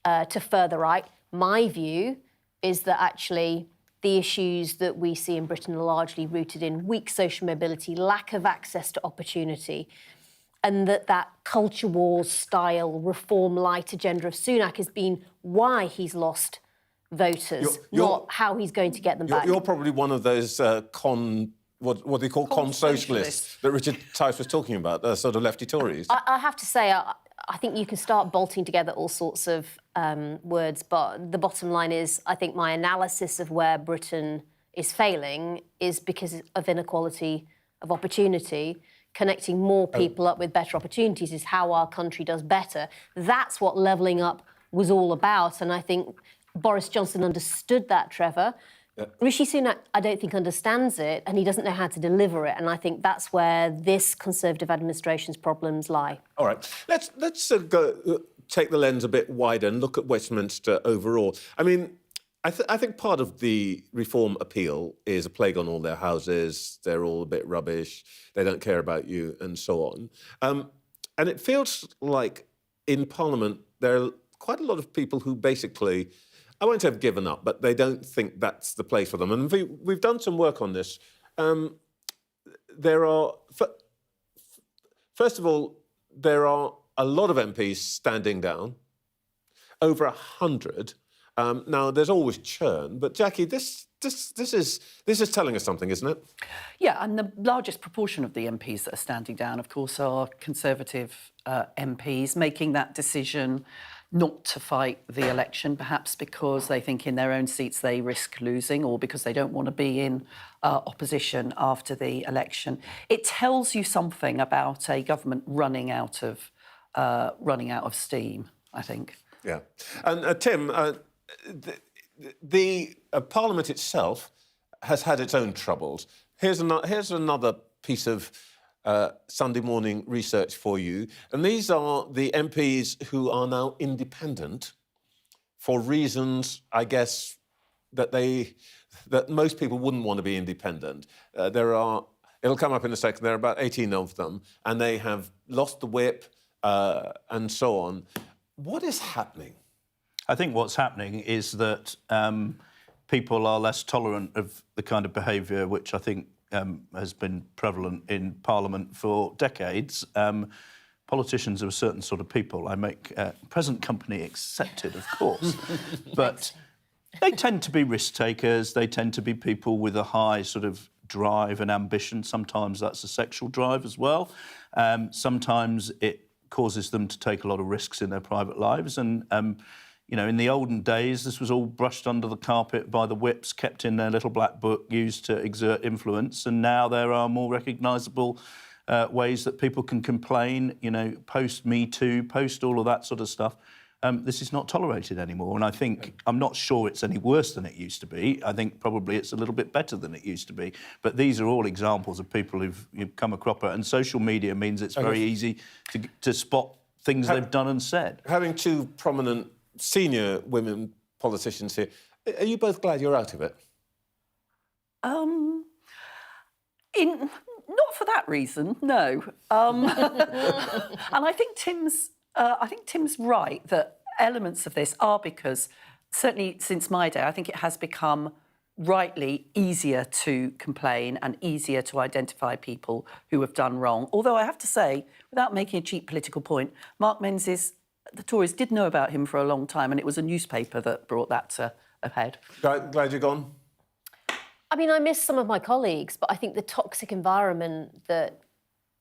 to further right. My view is that actually the issues that we see in Britain are largely rooted in weak social mobility, lack of access to opportunity, and that culture wars style reform light agenda of Sunak has been why he's lost voters, not how he's going to get them back. You're probably one of those what they call con-socialists that Richard Tice was talking about, sort of lefty Tories. I have to say, I think you can start bolting together all sorts of words, but the bottom line is, I think my analysis of where Britain is failing is because of inequality of opportunity. Connecting more people up with better opportunities is how our country does better. That's what levelling up was all about, and I think Boris Johnson understood that, Trevor. Rishi Sunak, I don't think, understands it, and he doesn't know how to deliver it, and I think that's where this Conservative administration's problems lie. All right, let's take the lens a bit wider and look at Westminster overall. I mean, I think part of the Reform appeal is a plague on all their houses, they're all a bit rubbish, they don't care about you, and so on. And it feels like in Parliament there are quite a lot of people who basically, I won't have given up, but they don't think that's the place for them. And we've done some work on this. There are, first of all, there are a lot of MPs standing down, over 100. Now, there's always churn, but Jacqui, this is telling us something, isn't it? Yeah, and the largest proportion of the MPs that are standing down, of course, are Conservative MPs making that decision not to fight the election, perhaps because they think in their own seats they risk losing, or because they don't want to be in opposition after the election. It tells you something about a government running out of steam, I think. Yeah, and Tim. The Parliament itself has had its own troubles. Here's another piece of Sunday morning research for you, and these are the MPs who are now independent for reasons, I guess, that most people wouldn't want to be independent. It'll come up in a second, there are about 18 of them, and they have lost the whip and so on. What is happening? I think what's happening is that people are less tolerant of the kind of behaviour which I think has been prevalent in Parliament for decades. Politicians are a certain sort of people. I make present company accepted, of course. But they tend to be risk takers. They tend to be people with a high sort of drive and ambition. Sometimes that's a sexual drive as well. Sometimes it causes them to take a lot of risks in their private lives. And you know, in the olden days, this was all brushed under the carpet by the whips, kept in their little black book, used to exert influence. And now there are more recognisable ways that people can complain, you know, post Me Too, post all of that sort of stuff. this is not tolerated anymore. And I think, I'm not sure it's any worse than it used to be. I think probably it's a little bit better than it used to be. But these are all examples of people who've come a cropper. And social media means it's very easy to spot things they've done and said. Having two prominent senior women politicians here, are you both glad you're out of it? Not for that reason, no. And I think Tim's right that elements of this are because, certainly since my day, I think it has become rightly easier to complain and easier to identify people who have done wrong. Although I have to say, without making a cheap political point, Mark Menzies, the Tories did know about him for a long time, and it was a newspaper that brought that to a head. Glad you're gone? I mean, I miss some of my colleagues, but I think the toxic environment that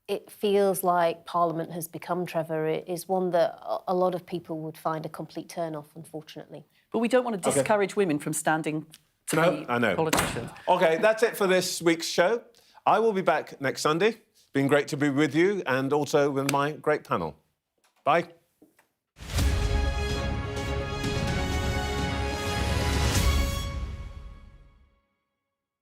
it feels like Parliament has become, Trevor, is one that a lot of people would find a complete turn-off, unfortunately. But we don't want to discourage women from standing to be politicians. OK, that's it for this week's show. I will be back next Sunday. Been great to be with you and also with my great panel. Bye.